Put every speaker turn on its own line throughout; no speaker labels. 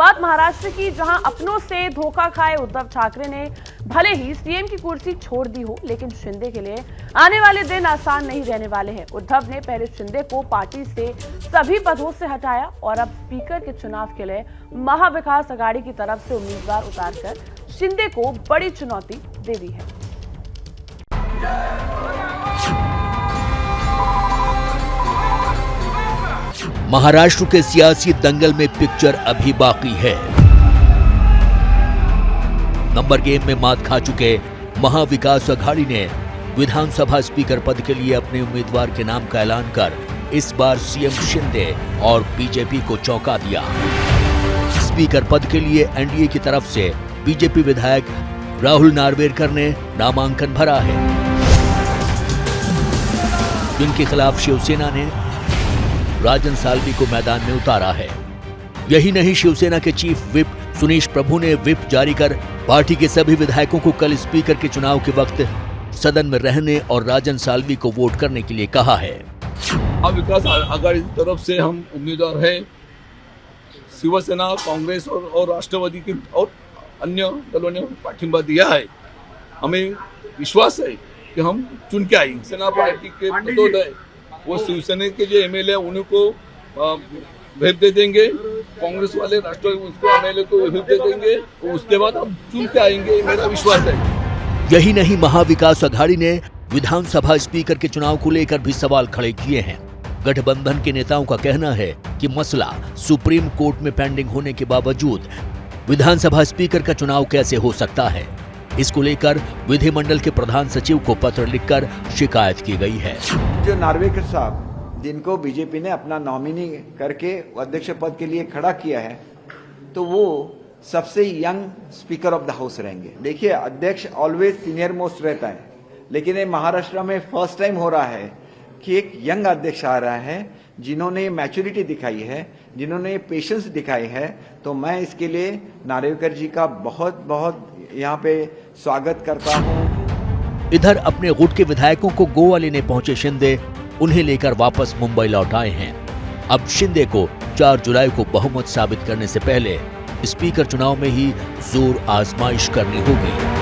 बात महाराष्ट्र की, जहां अपनों से धोखा खाए उद्धव ठाकरे ने भले ही सीएम की कुर्सी छोड़ दी हो, लेकिन शिंदे के लिए आने वाले दिन आसान नहीं रहने वाले हैं। उद्धव ने पहले शिंदे को पार्टी से सभी पदों से हटाया और अब स्पीकर के चुनाव के लिए महाविकास आघाड़ी की तरफ से उम्मीदवार उतारकर शिंदे को बड़ी चुनौती दे दी है।
महाराष्ट्र के सियासी दंगल में पिक्चर अभी बाकी है। नंबर गेम में मात खा चुके महाविकास आघाड़ी ने विधानसभा स्पीकर पद के लिए अपने उम्मीदवार के नाम का ऐलान कर इस बार सीएम शिंदे और बीजेपी को चौंका दिया। स्पीकर पद के लिए एनडीए की तरफ से बीजेपी विधायक राहुल नार्वेकर ने नामांकन भरा है, जिनके खिलाफ शिवसेना ने राजन साल्वी को मैदान में उतारा है। यही नहीं, शिवसेना के चीफ विप सुनीश प्रभु ने विप जारी कर पार्टी के सभी विधायकों को कल स्पीकर के चुनाव के वक्त सदन में रहने और राजन साल्वी को वोट करने के लिए कहा है।
विकास आघाड़ी की तरफ से हम उम्मीदवार हैं। शिवसेना, कांग्रेस और राष्ट्रवादी के और अन्य दलों ने पाठिंबा दिया है। हमें विश्वास है कि हम चुन के आएंगे। सेना पार्टी के पदोदय वो शिवसेना के जो एमएलए उन्हीं को भेज दे देंगे, कांग्रेस वाले राष्ट्रवादी एमएलए को भेज दे देंगे, तो उसके बाद हम चुन के आएंगे, मेरा विश्वास है।
यही नहीं, महाविकास आघाड़ी ने विधानसभा स्पीकर के चुनाव को लेकर भी सवाल खड़े किए हैं। गठबंधन के नेताओं का कहना है कि मसला सुप्रीम कोर्ट में पेंडिंग होने के बावजूद विधानसभा स्पीकर का चुनाव कैसे हो सकता है। इसको लेकर विधिमंडल के प्रधान सचिव को पत्र लिखकर शिकायत की गई है।
जो नार्वेकर साहब, जिनको बीजेपी ने अपना नॉमिनी करके अध्यक्ष पद के लिए खड़ा किया है, तो वो सबसे young speaker of the house रहेंगे। देखिए, अध्यक्ष ऑलवेज सीनियर मोस्ट रहता है, लेकिन ये महाराष्ट्र में फर्स्ट टाइम हो रहा है कि एक यंग अध्यक्ष आ रहा है, जिन्होंने मैच्योरिटी दिखाई है, जिन्होंने पेशेंस दिखाई है। तो मैं इसके लिए नार्वेकर जी का बहुत बहुत यहाँ पे स्वागत करता हूँ।
इधर अपने गुट के विधायकों को गोवा लेने पहुंचे शिंदे उन्हें लेकर वापस मुंबई लौट आए हैं। अब शिंदे को 4 जुलाई को बहुमत साबित करने से पहले स्पीकर चुनाव में ही जोर आजमाइश करनी होगी।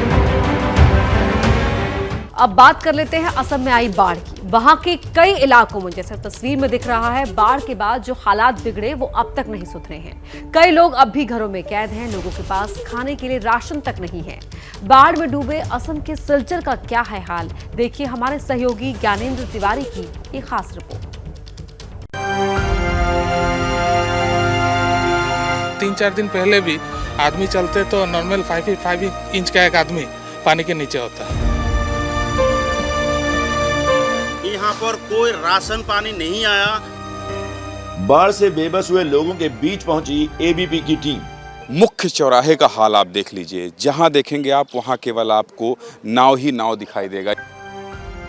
अब बात कर लेते हैं असम में आई बाढ़ की। वहां के कई इलाकों में, जैसे तस्वीर में दिख रहा है, बाढ़ के बाद जो हालात बिगड़े वो अब तक नहीं सुधरे हैं। कई लोग अब भी घरों में कैद हैं, लोगों के पास खाने के लिए राशन तक नहीं है। बाढ़ में डूबे असम के सिलचर का क्या है हाल, देखिए हमारे सहयोगी ज्ञानेंद्र तिवारी की ये खास रिपोर्ट।
3-4 दिन पहले भी आदमी चलते तो नॉर्मल 5 इंच का एक आदमी पानी के नीचे होता है।
यहाँ पर कोई राशन पानी नहीं आया।
बाढ़ से बेबस हुए लोगों के बीच पहुंची एबीपी की टीम।
मुख्य चौराहे का हाल आप देख लीजिए, जहां देखेंगे आप वहां केवल आपको नाव ही नाव दिखाई देगा।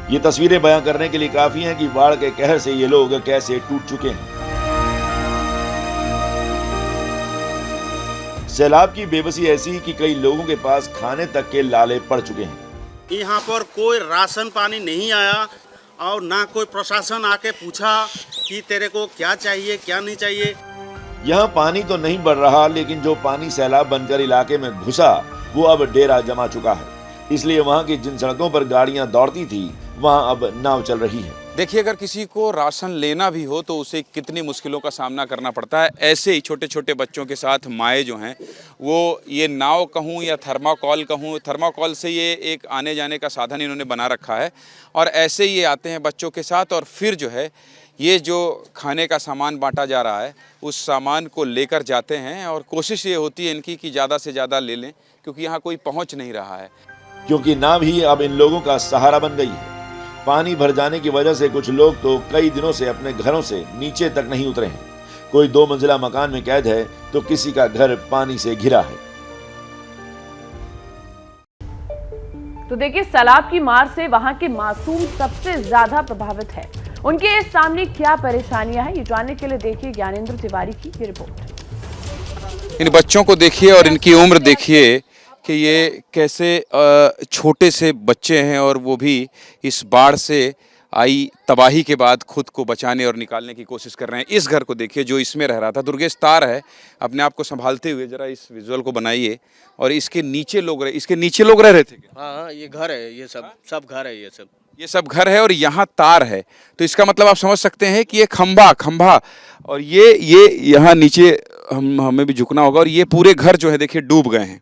ये तस्वीरें बयां करने के लिए काफी हैं कि बाढ़ के कहर से ये लोग कैसे टूट चुके हैं। सैलाब की बेबसी ऐसी कि कई लोगों के पास खाने तक के लाले पड़ चुके हैं।
यहाँ पर कोई राशन पानी नहीं आया और ना कोई प्रशासन आके पूछा कि तेरे को क्या चाहिए क्या नहीं चाहिए।
यहाँ पानी तो नहीं बढ़ रहा, लेकिन जो पानी सैलाब बनकर इलाके में घुसा वो अब डेरा जमा चुका है। इसलिए वहाँ की जिन सड़कों पर गाड़ियाँ दौड़ती थी वहाँ अब नाव चल रही है।
देखिए, अगर किसी को राशन लेना भी हो तो उसे कितनी मुश्किलों का सामना करना पड़ता है। ऐसे ही छोटे छोटे बच्चों के साथ माएँ जो हैं वो ये नाव कहूँ या थर्माकोल कहूँ, थर्माकोल से ये एक आने जाने का साधन इन्होंने बना रखा है और ऐसे ही ये आते हैं बच्चों के साथ और फिर जो है ये जो खाने का सामान बांटा जा रहा है उस सामान को लेकर जाते हैं और कोशिश ये होती है इनकी कि ज़्यादा से ज़्यादा ले लें, क्योंकि यहाँ कोई पहुँच नहीं रहा है।
क्योंकि नाव ही अब इन लोगों का सहारा बन गई है। पानी भर जाने की वजह से कुछ लोग तो कई दिनों से अपने घरों से नीचे तक नहीं उतरे हैं। कोई 2 मंजिला मकान में कैद है तो किसी का घर पानी से घिरा है।
तो देखिए, सैलाब की मार से वहां के मासूम सबसे ज्यादा प्रभावित है। उनके सामने क्या परेशानियां हैं, ये जानने के लिए देखिए ज्ञानेंद्र तिवारी की ये रिपोर्ट।
इन बच्चों को देखिए और इनकी उम्र देखिए कि ये कैसे छोटे से बच्चे हैं और वो भी इस बाढ़ से आई तबाही के बाद खुद को बचाने और निकालने की कोशिश कर रहे हैं। इस घर को देखिए जो इसमें रह रहा था। दुर्गेश तार है, अपने आप को संभालते हुए जरा इस विजुअल को बनाइए। और इसके नीचे लोग रह रहे थे क्या?
हाँ, ये घर है, ये सब घर है, ये सब
घर है और यहाँ तार है। तो इसका मतलब आप समझ सकते हैं कि ये खंभा और ये यहाँ नीचे हमें भी झुकना होगा। और ये पूरे घर जो है देखिए डूब गए हैं,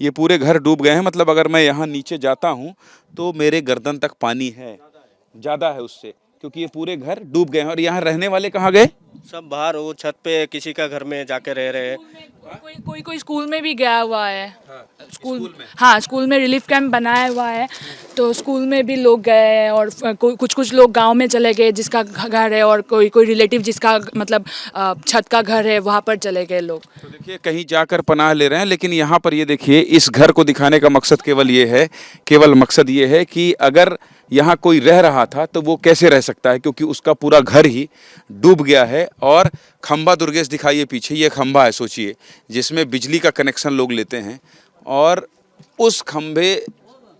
ये पूरे घर डूब गए हैं। मतलब अगर मैं यहाँ नीचे जाता हूँ तो मेरे गर्दन तक पानी है, ज़्यादा है उससे, क्योंकि ये पूरे घर डूब गए हैं। और यहाँ रहने वाले कहाँ गए?
सब बाहर, वो छत पे किसी का घर में जाके रह रहे हैं।
कोई स्कूल में भी गया हुआ है। स्कूल में रिलीफ कैंप बनाया हुआ है, तो स्कूल में भी लोग गए हैं। और कुछ लोग गांव में चले गए जिसका घर है, और कोई रिलेटिव जिसका मतलब छत का घर है, वहाँ पर चले गए लोग।
तो देखिए कहीं जाकर पनाह ले रहे हैं। लेकिन यहाँ पर ये देखिए, इस घर को दिखाने का मकसद केवल मकसद ये है कि अगर यहाँ कोई रह रहा था तो वो कैसे रह सकता है, क्योंकि उसका पूरा घर ही डूब गया है। और खंभा दुर्गेश दिखाइए पीछे, ये खंभा है, सोचिए, जिसमें बिजली का कनेक्शन लोग लेते हैं। और उस खंभे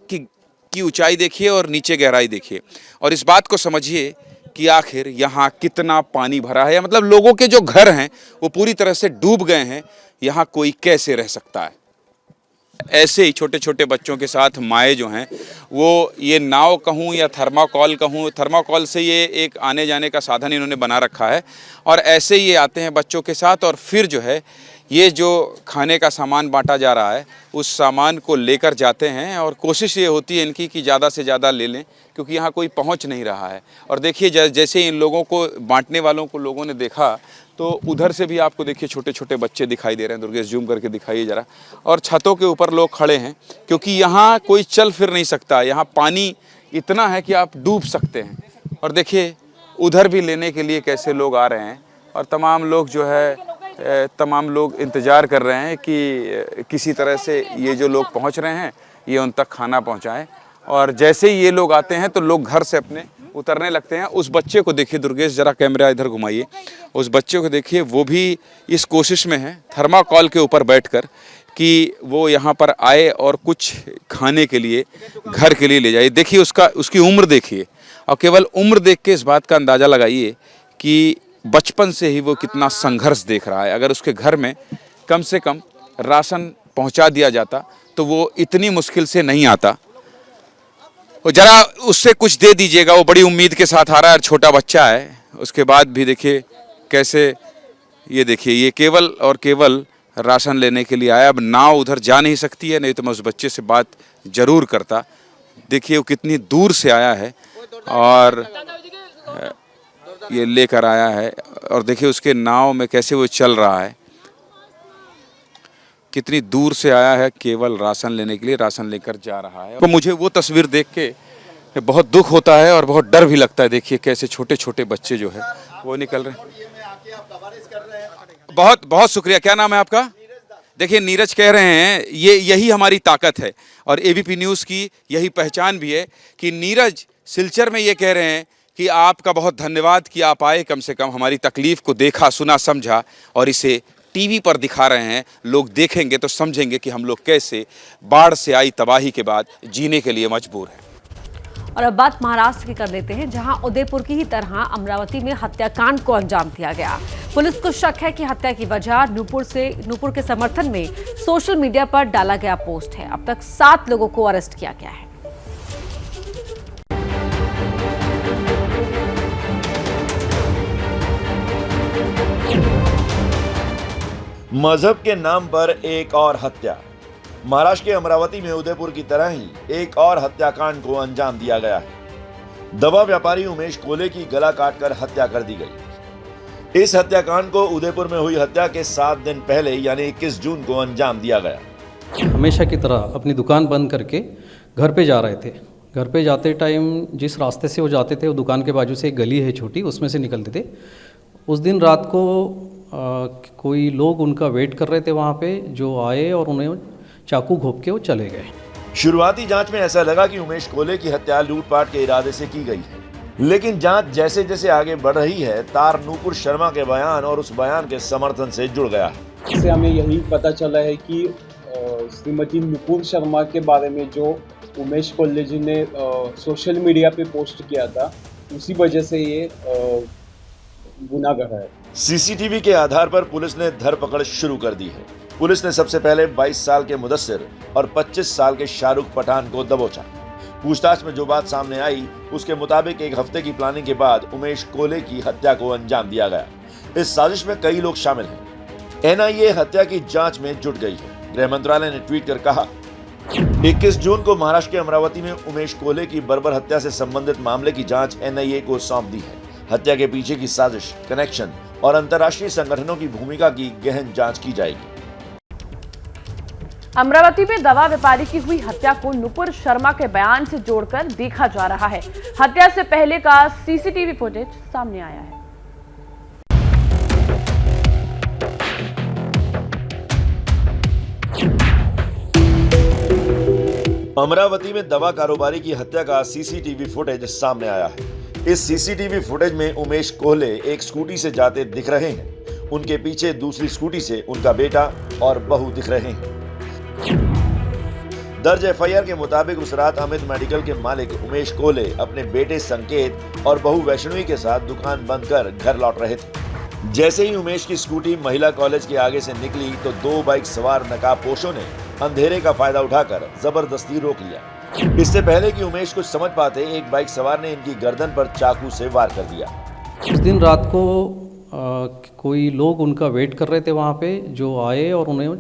की ऊंचाई देखिए और नीचे गहराई देखिए, और इस बात को समझिए कि आखिर यहाँ कितना पानी भरा है। मतलब लोगों के जो घर हैं वो पूरी तरह से डूब गए हैं। यहाँ कोई कैसे रह सकता है? ऐसे ही छोटे छोटे बच्चों के साथ माएँ जो हैं वो ये नाव कहूँ या थर्माकोल कहूँ, थर्माकोल से ये एक आने जाने का साधन इन्होंने बना रखा है। और ऐसे ही ये आते हैं बच्चों के साथ, और फिर जो है ये जो खाने का सामान बांटा जा रहा है उस सामान को लेकर जाते हैं। और कोशिश ये होती है इनकी कि ज़्यादा से ज़्यादा ले लें, क्योंकि यहाँ कोई पहुँच नहीं रहा है। और देखिए जैसे इन लोगों को, बांटने वालों को लोगों ने देखा, तो उधर से भी आपको देखिए छोटे छोटे बच्चे दिखाई दे रहे हैं। दुर्गेश जूम करके दिखाइए ज़रा। और छतों के ऊपर लोग खड़े हैं, क्योंकि यहाँ कोई चल फिर नहीं सकता। यहाँ पानी इतना है कि आप डूब सकते हैं। और देखिए उधर भी लेने के लिए कैसे लोग आ रहे हैं। और तमाम लोग इंतज़ार कर रहे हैं कि किसी तरह से ये जो लोग पहुँच रहे हैं ये उन तक खाना पहुँचाएँ। और जैसे ही ये लोग आते हैं तो लोग घर से अपने उतरने लगते हैं। उस बच्चे को देखिए दुर्गेश, जरा कैमरा इधर घुमाइए। उस बच्चे को देखिए, वो भी इस कोशिश में है थर्माकोल के ऊपर बैठकर कि वो यहाँ पर आए और कुछ खाने के लिए घर के लिए ले जाए। देखिए उसकी उम्र देखिए, और केवल उम्र देख के इस बात का अंदाज़ा लगाइए कि बचपन से ही वो कितना संघर्ष देख रहा है। अगर उसके घर में कम से कम राशन पहुँचा दिया जाता तो वो इतनी मुश्किल से नहीं आता। और जरा उससे कुछ दे दीजिएगा, वो बड़ी उम्मीद के साथ आ रहा है, छोटा बच्चा है। उसके बाद भी देखिए कैसे, ये देखिए ये केवल और केवल राशन लेने के लिए आया। अब नाव उधर जा नहीं सकती है, नहीं तो मैं उस बच्चे से बात जरूर करता। देखिए वो कितनी दूर से आया है और ये लेकर आया है। और देखिए उसके नाव में कैसे वो चल रहा है, कितनी दूर से आया है केवल राशन लेने के लिए, राशन लेकर जा रहा है। तो मुझे वो तस्वीर देख के बहुत दुख होता है और बहुत डर भी लगता है। देखिए कैसे छोटे छोटे बच्चे जो है वो निकल रहे हैं। बहुत बहुत शुक्रिया। क्या नाम है आपका? देखिए नीरज कह रहे हैं, यही हमारी ताकत है और एबीपी न्यूज़ की यही पहचान भी है कि नीरज सिलचर में ये कह रहे हैं कि आपका बहुत धन्यवाद कि आप आए, कम से कम हमारी तकलीफ को देखा, सुना, समझा और इसे टीवी पर दिखा रहे हैं। लोग देखेंगे तो समझेंगे कि हम लोग कैसे बाढ़ से आई तबाही के बाद जीने के लिए मजबूर हैं।
और अब बात महाराष्ट्र की कर लेते हैं, जहां उदयपुर की ही तरह अमरावती में हत्याकांड को अंजाम दिया गया। पुलिस को शक है कि हत्या की वजह नूपुर के समर्थन में सोशल मीडिया पर डाला गया पोस्ट है। अब तक 7 लोगों को अरेस्ट किया गया है।
मजहब के नाम पर एक और हत्या। महाराष्ट्र के अमरावती में उदयपुर की तरह ही एक और हत्याकांड को अंजाम दिया गया है। दवा व्यापारी उमेश कोले की गला काटकर हत्या कर दी गई। इस हत्याकांड को उदयपुर में हुई हत्या के 7 दिन पहले यानी 21 जून को अंजाम दिया गया।
हमेशा की तरह अपनी दुकान बंद करके घर पे जा रहे थे। घर पे जाते टाइम जिस रास्ते से वो जाते थे, वो दुकान के बाजू से एक गली है छोटी, उसमें से निकलते थे। उस दिन रात को कोई लोग उनका वेट कर रहे थे वहाँ पे, जो आए और उन्हें चाकू घोंप के वो चले गए।
शुरुआती जांच में ऐसा लगा कि उमेश कोले की हत्या लूटपाट के इरादे से की गई है, लेकिन जांच जैसे जैसे आगे बढ़ रही है, तार नूपुर शर्मा के बयान और उस बयान के समर्थन से जुड़ गया है।
इससे हमें यही पता चला है कि श्रीमती नूपुर शर्मा के बारे में जो उमेश कोले जी ने सोशल मीडिया पे पोस्ट किया था, उसी वजह से ये गुनाह गढ़ा है।
सीसीटीवी के आधार पर पुलिस ने धरपकड़ शुरू कर दी है। पुलिस ने सबसे पहले 22 साल के मुदस्सिर और 25 साल के शाहरुख पठान को दबोचा। पूछताछ में जो बात सामने आई उसके मुताबिक एक हफ्ते की प्लानिंग के बाद उमेश कोहले की हत्या को अंजाम दिया गया। इस साजिश में कई लोग शामिल हैं। एनआईए हत्या की जांच में जुट गई है। गृह मंत्रालय ने ट्वीट कर कहा, 21 जून को महाराष्ट्र के अमरावती में उमेश कोहले की बर्बर हत्या से संबंधित मामले की जांच एनआईए को सौंप दी है। हत्या के पीछे की साजिश, कनेक्शन और अंतर्राष्ट्रीय संगठनों की भूमिका की गहन जांच की जाएगी।
अमरावती में दवा व्यापारी की हुई हत्या को नुपुर शर्मा के बयान से जोड़कर देखा जा रहा है। हत्या से पहले का सीसीटीवी फुटेज सामने आया है।
अमरावती में दवा कारोबारी की हत्या का सीसीटीवी फुटेज सामने आया है। इस सीसीटीवी फुटेज में उमेश कोहले एक स्कूटी से जाते दिख रहे हैं। उनके पीछे दूसरी स्कूटी से उनका बेटा और बहू दिख रहे हैं। दर्ज एफआईआर के मुताबिक उस रात अमित मेडिकल के मालिक उमेश कोहले अपने बेटे संकेत और बहू वैष्णवी के साथ दुकान बंद कर घर लौट रहे थे। जैसे ही उमेश की स्कूटी महिला कॉलेज के आगे से निकली तो 2 बाइक सवार नकाबपोशों ने अंधेरे का फायदा उठाकर जबरदस्ती रोक लिया। इससे पहले कि उमेश कुछ समझ पाते, एक बाइक सवार ने इनकी गर्दन पर चाकू से वार कर दिया।
उस दिन रात को कोई लोग उनका वेट कर रहे थे वहाँ पे, जो आए और उन्हें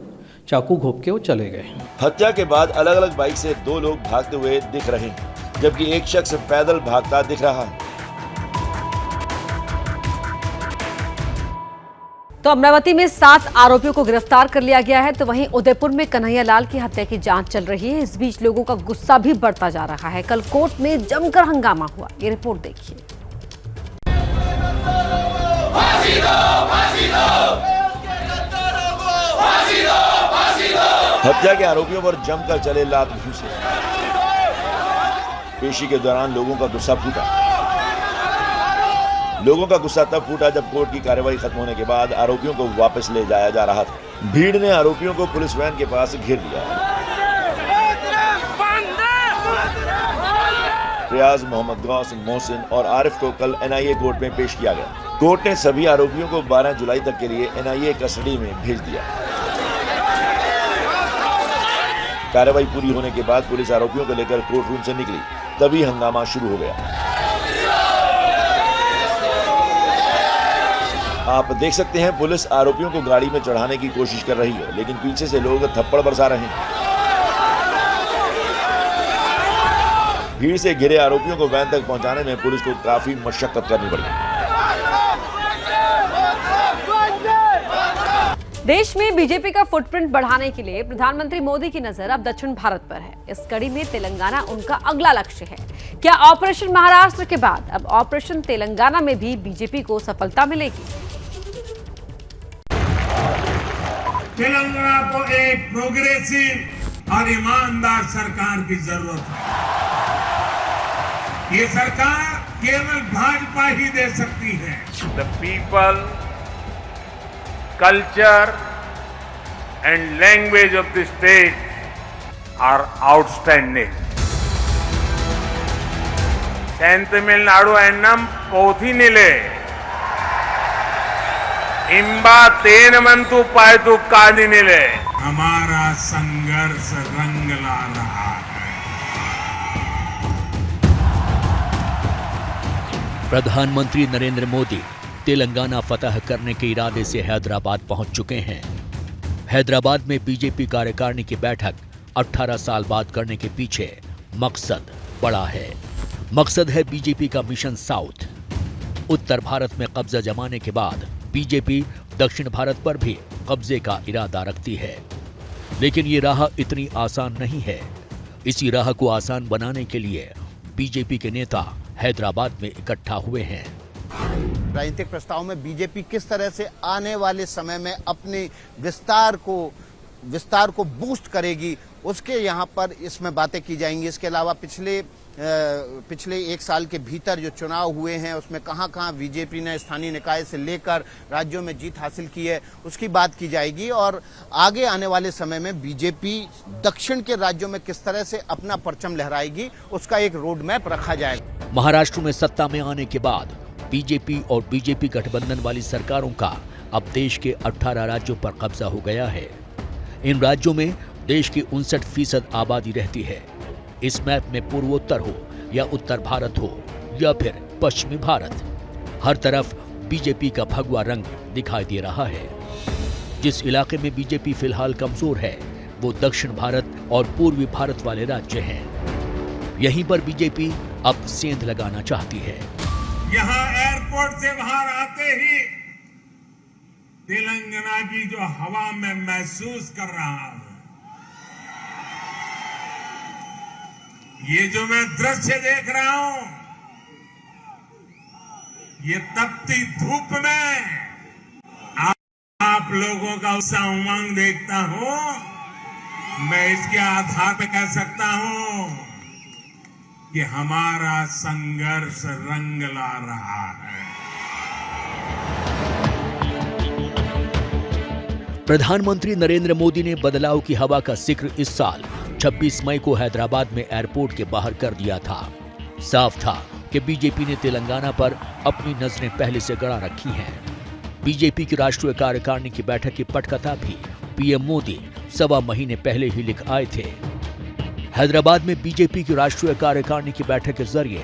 चाकू घोंप के वो चले गए।
हत्या के बाद अलग अलग बाइक से 2 लोग भागते हुए दिख रहे हैं, जबकि एक शख्स पैदल भागता दिख रहा है।
तो अमरावती में 7 आरोपियों को गिरफ्तार कर लिया गया है, तो वहीं उदयपुर में कन्हैया लाल की हत्या की जांच चल रही है। इस बीच लोगों का गुस्सा भी बढ़ता जा रहा है। कल कोर्ट में जमकर हंगामा हुआ, ये रिपोर्ट देखिए।
हत्या के आरोपियों पर जमकर चले लात घूंसे। पेशी के दौरान लोगों का गुस्सा फूटा। लोगों का गुस्सा तब फूटा जब कोर्ट की कार्रवाई खत्म होने के बाद आरोपियों को वापस ले जाया जा रहा था। भीड़ ने आरोपियों को पुलिस वैन के पास घेर लिया। रियाज, मोहम्मद गौस, मोहसिन और आरिफ को कल एनआईए कोर्ट में पेश किया गया। कोर्ट ने सभी आरोपियों को 12 जुलाई तक के लिए एनआईए कस्टडी में भेज दिया। कार्रवाई पूरी होने के बाद पुलिस आरोपियों को लेकर कोर्ट रूम से निकली, तभी हंगामा शुरू हो गया। आप देख सकते हैं पुलिस आरोपियों को गाड़ी में चढ़ाने की कोशिश कर रही है, लेकिन पीछे से लोग थप्पड़ बरसा रहे हैं। भीड़ से घिरे आरोपियों को वैन तक पहुंचाने में पुलिस को काफी मशक्कत करनी पड़ी।
देश में बीजेपी का फुटप्रिंट बढ़ाने के लिए प्रधानमंत्री मोदी की नजर अब दक्षिण भारत पर है। इस कड़ी में तेलंगाना उनका अगला लक्ष्य है। क्या ऑपरेशन महाराष्ट्र के बाद अब ऑपरेशन तेलंगाना में भी बीजेपी को सफलता मिलेगी?
तेलंगाना को एक प्रोग्रेसिव और ईमानदार सरकार की जरूरत है। ये सरकार केवल भाजपा ही दे सकती है।
The people, culture and language of the state are outstanding. Tamil Nadu Pothinile Imba Tenamantu Paitu Kadinile.
हमारा संघर्ष रंग ला रहा है।
प्रधानमंत्री नरेंद्र मोदी तेलंगाना फतह करने के इरादे से हैदराबाद पहुंच चुके हैं। हैदराबाद में बीजेपी कार्यकारिणी की बैठक 18 साल बाद करने के पीछे मकसद बड़ा है। मकसद है बीजेपी का मिशन साउथ। उत्तर भारत में कब्जा जमाने के बाद बीजेपी दक्षिण भारत पर भी कब्जे का इरादा रखती है, लेकिन ये राह इतनी आसान नहीं है। इसी राह को आसान बनाने के लिए बीजेपी के नेता हैदराबाद में इकट्ठा हुए हैं।
राजनीतिक प्रस्ताव में बीजेपी किस तरह से आने वाले समय में अपने विस्तार को बूस्ट करेगी, उसके यहाँ पर इसमें बातें की जाएंगी। इसके अलावा पिछले 1 साल के भीतर जो चुनाव हुए हैं उसमें कहां बीजेपी ने स्थानीय निकाय से लेकर राज्यों में जीत हासिल की है, उसकी बात की जाएगी। और आगे आने वाले समय में बीजेपी दक्षिण के राज्यों में किस तरह से अपना परचम लहराएगी, उसका एक रोड मैप रखा जाएगा।
महाराष्ट्र में सत्ता में आने के बाद बीजेपी और बीजेपी गठबंधन वाली सरकारों का अब देश के 18 राज्यों पर कब्जा हो गया है। इन राज्यों में देश की 59% आबादी रहती है। इस मैप में पूर्वोत्तर हो या उत्तर भारत हो या फिर पश्चिमी भारत, हर तरफ बीजेपी का भगवा रंग दिखाई दे रहा है। जिस इलाके में बीजेपी फिलहाल कमजोर है वो दक्षिण भारत और पूर्वी भारत वाले राज्य हैं। यहीं पर बीजेपी अब सेंध लगाना चाहती है।
यहाँ एयरपोर्ट से बाहर आते ही तेलंगाना की जो हवा में महसूस कर रहा हूं, ये जो मैं दृश्य देख रहा हूं, ये तपती धूप में आप लोगों का उत्साह उमंग देखता हूं। मैं इसके आधार पर कह सकता हूं कि हमारा संघर्ष रंग ला रहा है।
प्रधानमंत्री नरेंद्र मोदी ने बदलाव की हवा का जिक्र इस साल 26 मई को हैदराबाद में एयरपोर्ट के बाहर कर दिया था। साफ था कि बीजेपी ने तेलंगाना पर अपनी नजरें पहले से गड़ा रखी हैं। बीजेपी की राष्ट्रीय कार्यकारिणी की बैठक की पटकथा भी पीएम मोदी 1.25 महीने पहले ही लिख आए थे। हैदराबाद में बीजेपी की राष्ट्रीय कार्यकारिणी की बैठक के जरिए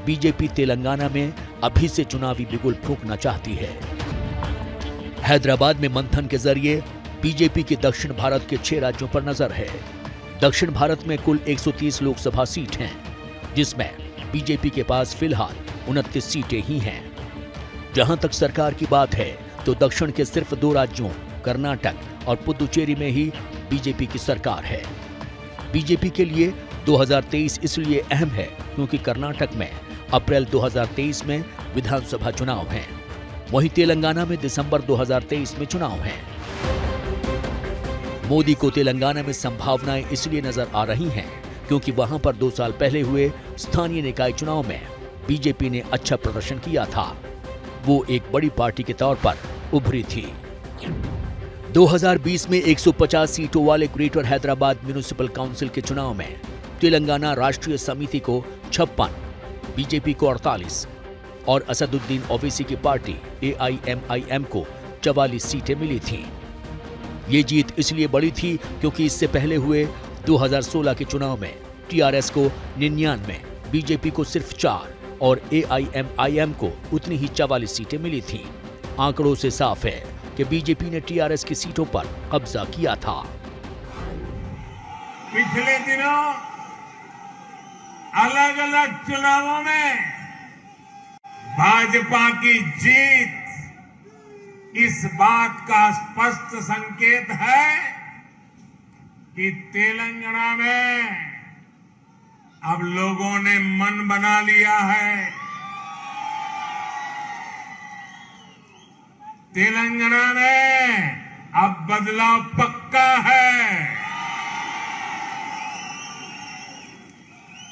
बीजेपी तेलंगाना में अभी से चुनावी बिगुल फूंकना चाहती है। हैदराबाद में मंथन के जरिए बीजेपी की दक्षिण भारत के 6 राज्यों पर नजर है। दक्षिण भारत में कुल 130 लोकसभा सीट हैं, जिसमें बीजेपी के पास फिलहाल 29 सीटें ही हैं। जहां तक सरकार की बात है तो दक्षिण के सिर्फ 2 राज्यों कर्नाटक और पुदुचेरी में ही बीजेपी की सरकार है। बीजेपी के लिए 2023 इसलिए अहम है क्योंकि कर्नाटक में अप्रैल 2023 में विधानसभा चुनाव हैं। वहीं तेलंगाना में दिसंबर 2023 में चुनाव हैं। मोदी को तेलंगाना में संभावनाएं इसलिए नजर आ रही हैं क्योंकि वहां पर 2 साल पहले हुए स्थानीय निकाय चुनाव में बीजेपी ने अच्छा प्रदर्शन किया था। वो एक बड़ी पार्टी के तौर पर उभरी थी। 2020 में 150 सीटों वाले ग्रेटर हैदराबाद म्युनिसिपल काउंसिल के चुनाव में तेलंगाना राष्ट्रीय समिति को 56, बीजेपी को 48 और असदुद्दीन ओवैसी की पार्टी AIMIM को 44 सीटें मिली थीं। ये जीत इसलिए बड़ी थी क्योंकि इससे पहले हुए 2016 के चुनाव में TRS को 99, बीजेपी को सिर्फ 4 और AIMIM को उतनी ही 44 सीटें मिली थीं। आंकड़ों से साफ है कि बीजेपी ने TRS की सीटों पर कब्जा किया था।
पिछले दिनों अलग अलग चुनावों में भाजपा की जीत इस बात का स्पष्ट संकेत है कि तेलंगाना में अब लोगों ने मन बना लिया है। तेलंगाना में अब बदलाव पक्का है।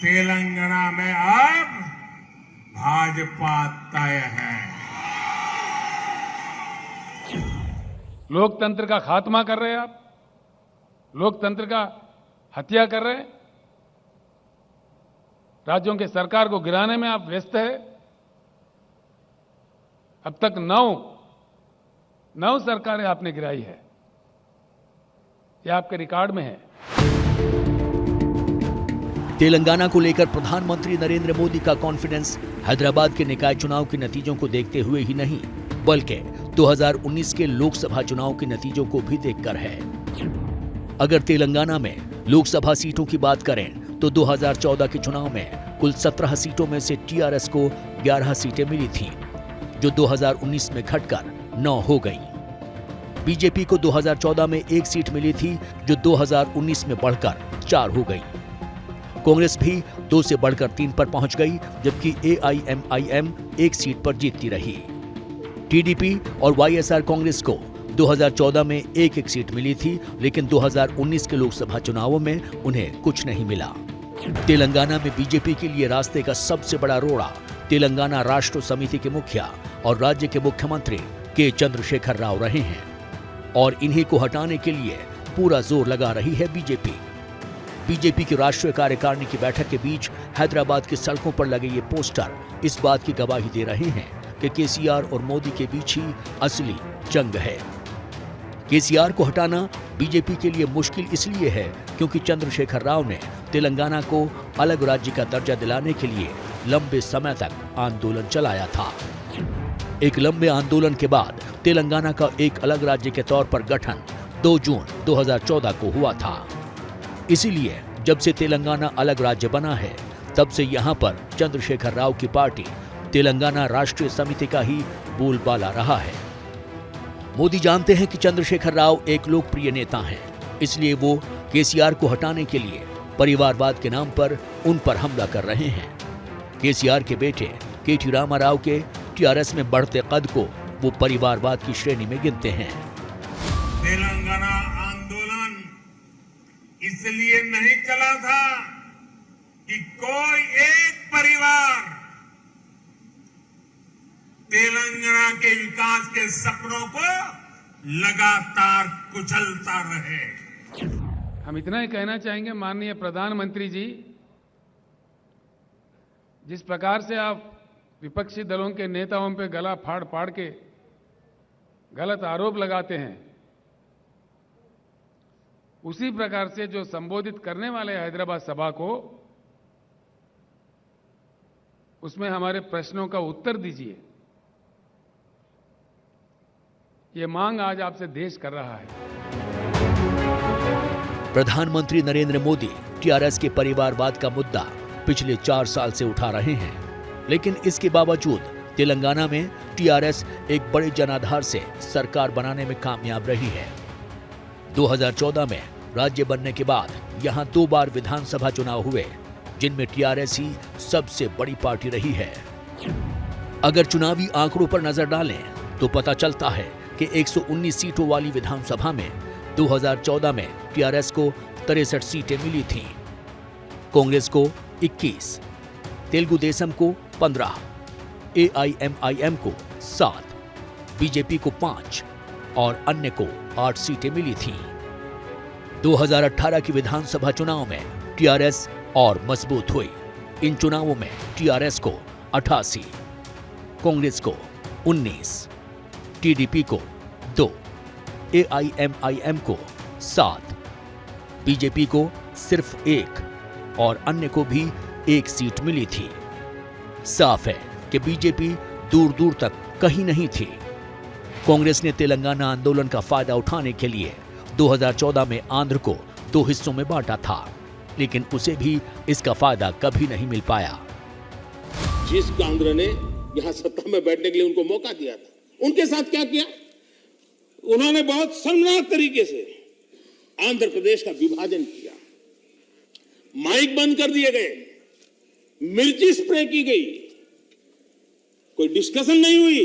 तेलंगाना में अब भाजपा तय है।
लोकतंत्र का खात्मा कर रहे हैं आप, लोकतंत्र का हत्या कर रहे हैं, राज्यों के सरकार को गिराने में आप व्यस्त है। अब तक 9 सरकारें आपने गिराई है, यह आपके रिकॉर्ड में है।
तेलंगाना को लेकर प्रधानमंत्री नरेंद्र मोदी का कॉन्फिडेंस हैदराबाद के निकाय चुनाव के नतीजों को देखते हुए ही नहीं बल्कि 2019 के लोकसभा चुनाव के नतीजों को भी देखकर है। अगर तेलंगाना में लोकसभा सीटों की बात करें तो 2014 के चुनाव में कुल 17 सीटों में से TRS को 11 सीटें मिली थीं, जो 2019 में घटकर 9 हो गईं। बीजेपी को 2014 में 1 सीट मिली थी, जो 2019 में बढ़कर 4 हो गई। कांग्रेस भी 2 से बढ़कर 3 पर पहुंच गई, जबकि AIMIM 1 सीट पर जीतती रही। TDP और YSR कांग्रेस को 2014 में 1-1 सीट मिली थी, लेकिन 2019 के लोकसभा चुनावों में उन्हें कुछ नहीं मिला। तेलंगाना में बीजेपी के लिए रास्ते का सबसे बड़ा रोड़ा तेलंगाना राष्ट्र समिति के मुखिया और राज्य के मुख्यमंत्री के चंद्रशेखर राव रहे हैं और इन्हीं को हटाने के लिए पूरा जोर लगा रही है बीजेपी। बीजेपी की राष्ट्रीय कार्यकारिणी की बैठक के बीच हैदराबाद की सड़कों पर लगे ये पोस्टर इस बात की गवाही दे रहे हैं कि केसीआर और मोदी के बीच ही असली जंग है। केसीआर को हटाना बीजेपी के लिए मुश्किल इसलिए है क्योंकि चंद्रशेखर राव ने तेलंगाना को अलग राज्य का दर्जा दिलाने के लिए लंबे समय तक आंदोलन चलाया था। एक लंबे आंदोलन के बाद तेलंगाना का एक अलग राज्य के तौर पर गठन 2 जून 2014 को हुआ था। इसीलिए जब से तेलंगाना अलग राज्य बना है तब से यहाँ पर चंद्रशेखर राव की पार्टी तेलंगाना राष्ट्रीय समिति का ही बोलबाला रहा है। मोदी जानते हैं कि चंद्रशेखर राव एक लोकप्रिय नेता हैं, इसलिए वो केसीआर को हटाने के लिए परिवारवाद के नाम पर उन पर हमला कर रहे हैं। केसीआर के बेटे केटी रामाराव के टीआरएस में बढ़ते कद को वो परिवारवाद की श्रेणी में गिनते हैं।
तेलंगाना आंदोलन इसलिए नहीं चला था कि कोई एक परिवार तेलंगाना के विकास के सपनों को लगातार कुचलता रहे।
हम इतना ही कहना चाहेंगे माननीय प्रधानमंत्री जी, जिस प्रकार से आप विपक्षी दलों के नेताओं पे गला फाड़ फाड़ के गलत आरोप लगाते हैं, उसी प्रकार से जो संबोधित करने वाले हैदराबाद सभा को, उसमें हमारे प्रश्नों का उत्तर दीजिए। ये मांग आज आपसे देश कर रहा है।
प्रधानमंत्री नरेंद्र मोदी टीआरएस के परिवारवाद का मुद्दा पिछले 4 साल से उठा रहे हैं, लेकिन इसके बावजूद तेलंगाना में टीआरएस एक बड़े जनाधार से सरकार बनाने में कामयाब रही है। 2014 में राज्य बनने के बाद यहां 2 बार विधानसभा चुनाव हुए, जिनमें टीआरएस ही सबसे बड़ी पार्टी रही है। अगर चुनावी आंकड़ों पर नजर डालें तो पता चलता है कि 119 सीटों वाली विधानसभा में 2014 में टीआरएस को 63 सीटें मिली थीं, कांग्रेस को 21, तेलुगु देशम को 15, एआईएमआईएम को 7, बीजेपी को 5 और अन्य को 8 सीटें मिली थीं। 2018 की विधानसभा चुनाव में टीआरएस और मजबूत हुई। इन चुनावों में टीआरएस को 88, कांग्रेस को 19, टीडीपी को 2, एआईएमआईएम को 7, बीजेपी को सिर्फ 1 और अन्य को भी 1 सीट मिली थी। साफ है कि बीजेपी दूर दूर तक कहीं नहीं थी। कांग्रेस ने तेलंगाना आंदोलन का फायदा उठाने के लिए 2014 में आंध्र को 2 हिस्सों में बांटा था, लेकिन उसे भी इसका फायदा कभी नहीं मिल पाया।
जिस आंध्र ने यहां सत्ता में बैठने के लिए उनको मौका दिया था, उनके साथ क्या किया? उन्होंने बहुत शर्मनाक तरीके से आंध्र प्रदेश का विभाजन किया। माइक बंद कर दिए गए, मिर्ची स्प्रे की गई, कोई डिस्कशन नहीं हुई।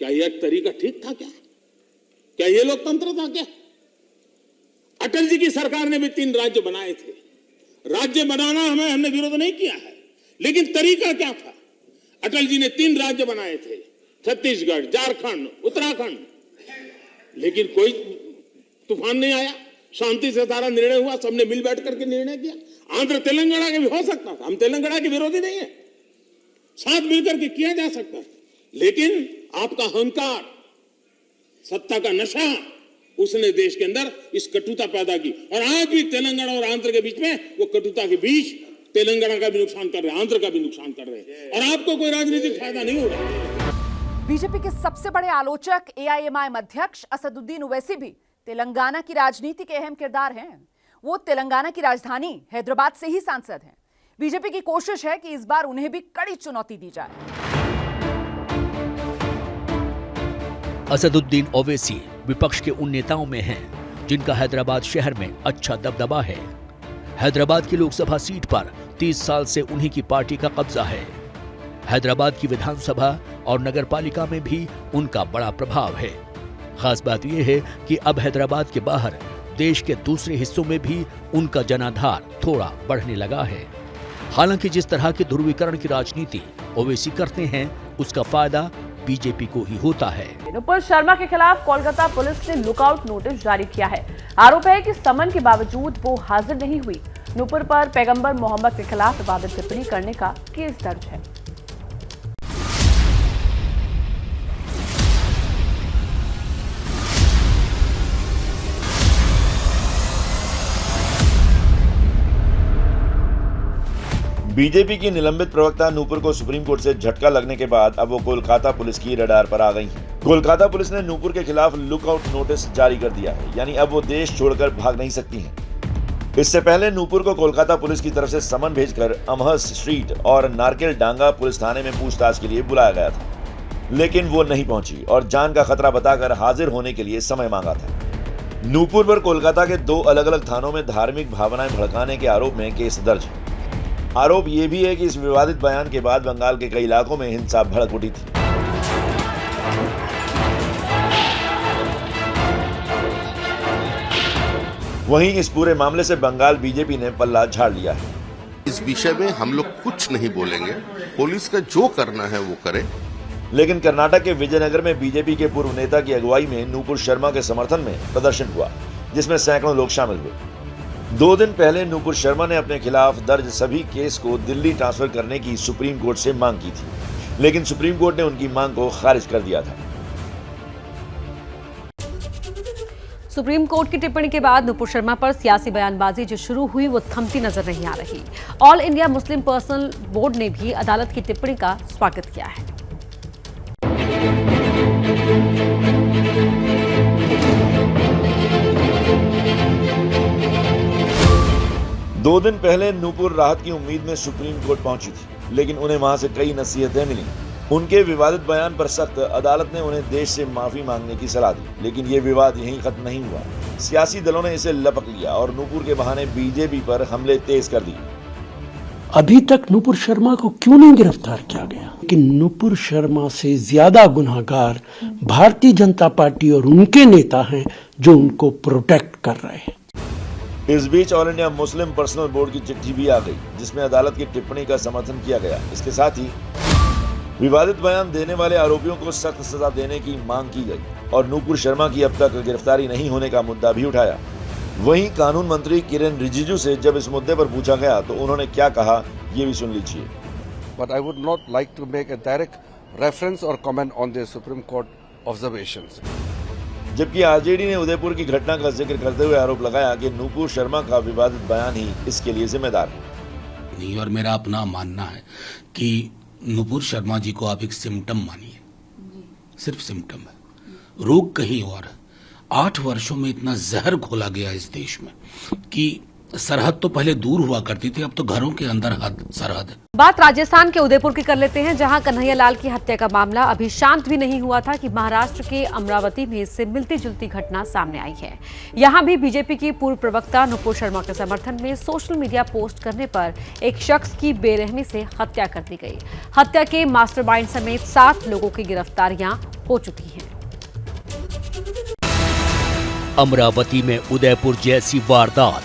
क्या यह तरीका ठीक था? क्या यह लोकतंत्र था? क्या अटल जी की सरकार ने भी 3 राज्य बनाए थे। राज्य बनाना हमने विरोध नहीं किया है, लेकिन तरीका क्या था? अटल जी ने 3 राज्य बनाए थे, छत्तीसगढ़, झारखंड, उत्तराखंड, लेकिन कोई तूफान नहीं आया। शांति से सारा निर्णय हुआ, सबने मिल बैठ करके निर्णय किया। आंध्र तेलंगाना के भी हो सकता था, हम तेलंगाना के विरोधी नहीं है, साथ मिलकर के किया जा सकता है, लेकिन आपका अहंकार, सत्ता का नशा, उसने देश के अंदर इस कटुता पैदा की। और आज भी तेलंगाना और आंध्र के बीच में वो कटुता के बीच तेलंगाना का भी नुकसान कर रहे हैं, आंध्र का भी नुकसान कर रहे हैं, और आपको कोई राजनीतिक फायदा नहीं हो रहा।
बीजेपी के सबसे बड़े आलोचक एआईएमआईएम अध्यक्ष असदुद्दीन ओवैसी भी तेलंगाना की राजनीति के अहम किरदार हैं। वो तेलंगाना की राजधानी हैदराबाद से ही सांसद हैं। बीजेपी की कोशिश है कि इस बार उन्हें भी कड़ी चुनौती दी जाए।
असदुद्दीन ओवैसी विपक्ष के उन नेताओं में हैं जिनका हैदराबाद शहर में अच्छा दबदबा है। हैदराबाद की लोकसभा सीट पर 30 साल से उन्हीं की पार्टी का कब्जा है। हैदराबाद की विधानसभा और नगरपालिका में भी उनका बड़ा प्रभाव है। खास बात यह है कि अब हैदराबाद के बाहर देश के दूसरे हिस्सों में भी उनका जनाधार थोड़ा बढ़ने लगा है। हालांकि जिस तरह की ध्रुवीकरण की राजनीति ओवैसी करते हैं, उसका फायदा बीजेपी को ही होता है।
नुपुर शर्मा के खिलाफ कोलकाता पुलिस ने लुकआउट नोटिस जारी किया है। आरोप है कि समन के बावजूद वो हाजिर नहीं हुई। नुपुर पर पैगंबर मोहम्मद के खिलाफ विवादित टिप्पणी करने का केस दर्ज है।
बीजेपी की निलंबित प्रवक्ता नूपुर को सुप्रीम कोर्ट से झटका लगने के बाद अब वो कोलकाता पुलिस की रडार पर आ गई हैं। कोलकाता पुलिस ने नूपुर के खिलाफ लुकआउट नोटिस जारी कर दिया है, यानी अब वो देश छोड़कर भाग नहीं सकती हैं। इससे पहले नूपुर को कोलकाता पुलिस की तरफ से समन भेजकर अमहस स्ट्रीट और नारकेल डांगा पुलिस थाने में पूछताछ के लिए बुलाया गया था, लेकिन वो नहीं पहुंची और जान का खतरा बताकर हाजिर होने के लिए समय मांगा था। नूपुर पर कोलकाता के 2 अलग अलग थानों में धार्मिक भावनाएं भड़काने के आरोप में केस दर्ज है। आरोप ये भी है कि इस विवादित बयान के बाद बंगाल के कई इलाकों में हिंसा भड़क उठी थी। वहीं इस पूरे मामले से बंगाल बीजेपी ने पल्ला झाड़ लिया है।
इस विषय में हम लोग कुछ नहीं बोलेंगे, पुलिस का जो करना है वो करे।
लेकिन कर्नाटक के विजयनगर में बीजेपी के पूर्व नेता की अगुवाई में नूपुर शर्मा के समर्थन में प्रदर्शन हुआ, जिसमें सैकड़ों लोग शामिल हुए। 2 दिन पहले नूपुर शर्मा ने अपने खिलाफ दर्ज सभी केस को दिल्ली ट्रांसफर करने की सुप्रीम कोर्ट से मांग की थी, लेकिन सुप्रीम कोर्ट ने उनकी मांग को खारिज कर दिया था।
सुप्रीम कोर्ट की टिप्पणी के बाद नुपुर शर्मा पर सियासी बयानबाजी जो शुरू हुई वो थमती नजर नहीं आ रही। All India Muslim personal board ने भी अदालत की टिप्पणी का स्वागत किया है।
दो दिन पहले नूपुर राहत की उम्मीद में सुप्रीम कोर्ट पहुंची थी, लेकिन उन्हें वहां से कई नसीहतें मिली। उनके विवादित बयान पर सख्त अदालत ने उन्हें देश से माफी मांगने की सलाह दी, लेकिन ये विवाद यहीं खत्म नहीं हुआ। सियासी दलों ने इसे लपक लिया और नूपुर के बहाने बीजेपी पर हमले तेज कर दिए।
अभी तक नूपुर शर्मा को क्यों नहीं गिरफ्तार किया गया? कि नूपुर शर्मा से ज्यादा गुनहगार भारतीय जनता पार्टी और उनके नेता हैं जो उनको प्रोटेक्ट कर रहे हैं।
इस बीच all India Muslim personal board की चिट्ठी भी आ गई, जिसमें अदालत की टिप्पणी का समर्थन किया गया। इसके साथ ही विवादित बयान देने वाले आरोपियों को सख्त सजा देने की मांग की गई और नूपुर शर्मा की अब तक गिरफ्तारी नहीं होने का मुद्दा भी उठाया। वहीं कानून मंत्री किरेन रिजिजू से जब इस मुद्दे पर पूछा गया तो उन्होंने क्या कहा, ये भी सुन लीजिए।
But I would not like to make a direct reference or comment on the Supreme Court observations.
जबकि आरजेडी ने उदयपुर की घटना का जिक्र करते हुए आरोप लगाया कि नूपुर शर्मा का विवादित बयान ही इसके लिए जिम्मेदार है।
नहीं, और मेरा अपना मानना है कि नूपुर शर्मा जी को आप एक सिम्टम मानिए, सिर्फ सिम्टम है, रोग कहीं और है। 8 वर्षों में इतना जहर घोला गया इस देश में कि सरहद तो पहले दूर हुआ करती थी, अब तो घरों के अंदर सरहद है।
बात राजस्थान के उदयपुर की कर लेते हैं, जहां कन्हैया लाल की हत्या का मामला अभी शांत भी नहीं हुआ था कि महाराष्ट्र के अमरावती में इससे मिलती जुलती घटना सामने आई है। यहां भी बीजेपी की पूर्व प्रवक्ता नुपुर शर्मा के समर्थन में सोशल मीडिया पोस्ट करने पर एक शख्स की बेरहमी से हत्या कर दी गई। हत्या के मास्टरमाइंड समेत 7 लोगों की गिरफ्तारियां हो चुकी हैं।
अमरावती में उदयपुर जैसी वारदात,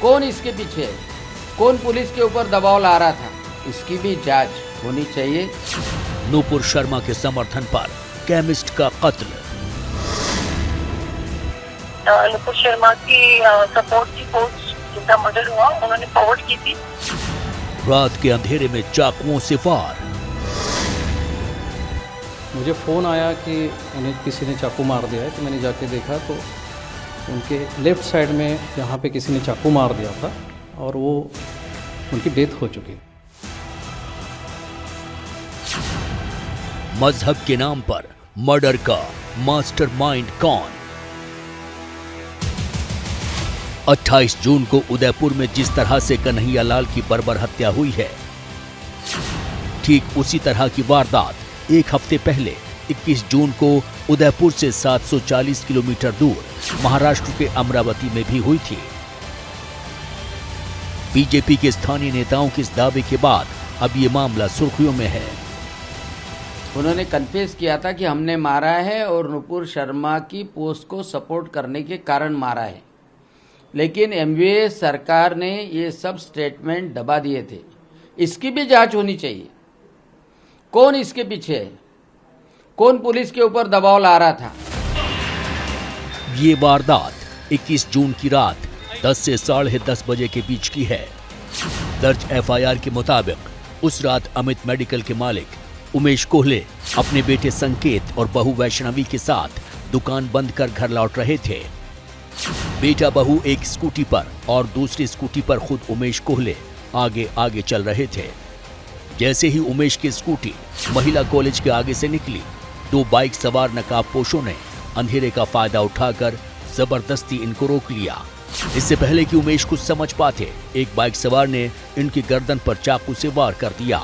कौन इसके पीछे है? कौन पुलिस के ऊपर दबाव ला रहा था? इसकी भी जांच होनी चाहिए।
नूपुर शर्मा के समर्थन पर केमिस्ट का कत्ल।
नूपुर शर्मा की सपोर्ट की पोस्ट जिनका मर्डर हुआ उन्होंने फॉरवर्ड की थी।
रात के अंधेरे में चाकुओं से वार।
मुझे फ़ोन आया कि उन्हें किसी ने चाकू मार दिया है, तो मैंने जाके देखा तो उनके लेफ्ट साइड में यहाँ पे किसी ने चाकू मार दिया था और वो उनकी डेथ हो चुकी।
मजहब के नाम पर मर्डर का मास्टरमाइंड कौन? 28 जून को उदयपुर में जिस तरह से कन्हैया लाल की बर्बर हत्या हुई है, ठीक उसी तरह की वारदात 1 हफ्ते पहले 21 जून को उदयपुर से 740 किलोमीटर दूर महाराष्ट्र के अमरावती में भी हुई थी। बीजेपी के स्थानीय नेताओं के इस दावे के बाद अब ये मामला सुर्खियों में है।
उन्होंने कन्फेस किया था कि हमने मारा है और नूपुर शर्मा की पोस्ट को सपोर्ट करने के कारण मारा है, लेकिन एमवीए सरकार ने ये सब स्टेटमेंट दबा दिए थे। इसकी भी जांच होनी चाहिए। कौन इसके पीछे है, कौन पुलिस के ऊपर दबाव ला रहा था।
ये वारदात 21 जून की रात 10 से 10:30 बजे के बीच की है। दर्ज एफआईआर के मुताबिक उस रात अमित मेडिकल के मालिक उमेश कोहले अपने बेटे संकेत और बहू वैष्णवी के साथ दुकान बंद कर घर लौट रहे थे। बेटा बहू एक स्कूटी पर और दूसरी स्कूटी पर खुद उमेश कोहले आगे आगे चल रहे थे। जैसे ही उमेश की स्कूटी महिला कॉलेज के आगे से निकली, 2 बाइक सवार नकाबपोशों ने अंधेरे का फायदा उठाकर जबरदस्ती इनको रोक लिया। इससे पहले कि उमेश कुछ समझ पाते, एक बाइक सवार ने इनकी गर्दन पर चाकू से वार कर दिया।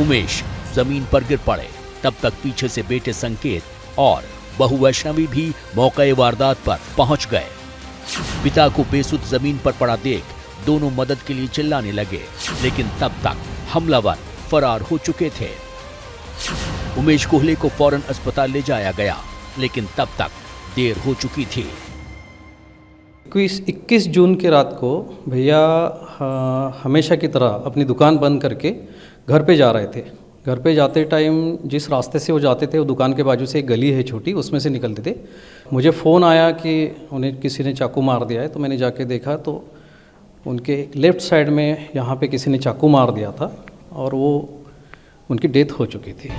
उमेश जमीन पर गिर पड़े। तब तक पीछे से बेटे संकेत और बहू वैष्णवी भी मौके वारदात पर पहुंच गए। पिता को बेसुध जमीन पर पड़ा देख दोनों मदद के लिए चिल्लाने लगे, लेकिन तब तक हमलावर फरार हो चुके थे। उमेश कोहले को फौरन अस्पताल ले जाया गया, लेकिन तब तक देर हो चुकी थी।
21 जून की रात को भैया हमेशा की तरह अपनी दुकान बंद करके घर पे जा रहे थे। घर पे जाते टाइम जिस रास्ते से वो जाते थे, वो दुकान के बाजू से एक गली है छोटी, उसमें से निकलते थे। मुझे फ़ोन आया कि उन्हें किसी ने चाकू मार दिया है, तो मैंने जाके देखा तो उनके लेफ़्ट साइड में यहाँ पे किसी ने चाकू मार दिया था और वो उनकी डेथ हो चुकी थी।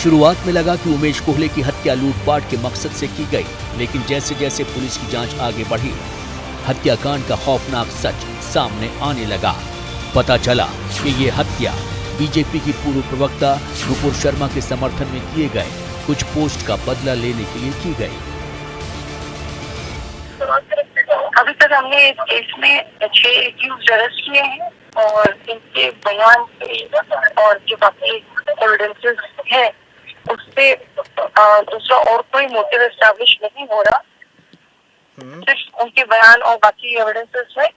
शुरुआत में लगा कि उमेश कोहले की हत्या लूटपाट के मकसद से की गई, लेकिन जैसे जैसे पुलिस की जांच आगे बढ़ी, हत्याकांड का खौफनाक सच सामने आने लगा। पता चला कि ये हत्या बीजेपी की पूर्व प्रवक्ता नुपुर शर्मा के समर्थन में किए गए कुछ पोस्ट का बदला लेने के लिए की गई।
अभी तक हमने इस केस में 6 एक्यूज्ड अरेस्ट किए हैं और इनके बयान पे और जो बाकी एविडेंसेस है उससे दूसरा और कोई मोटिव एस्टैब्लिश नहीं हो रहा। सिर्फ उनके बयान और बाकी एविडेंसेस में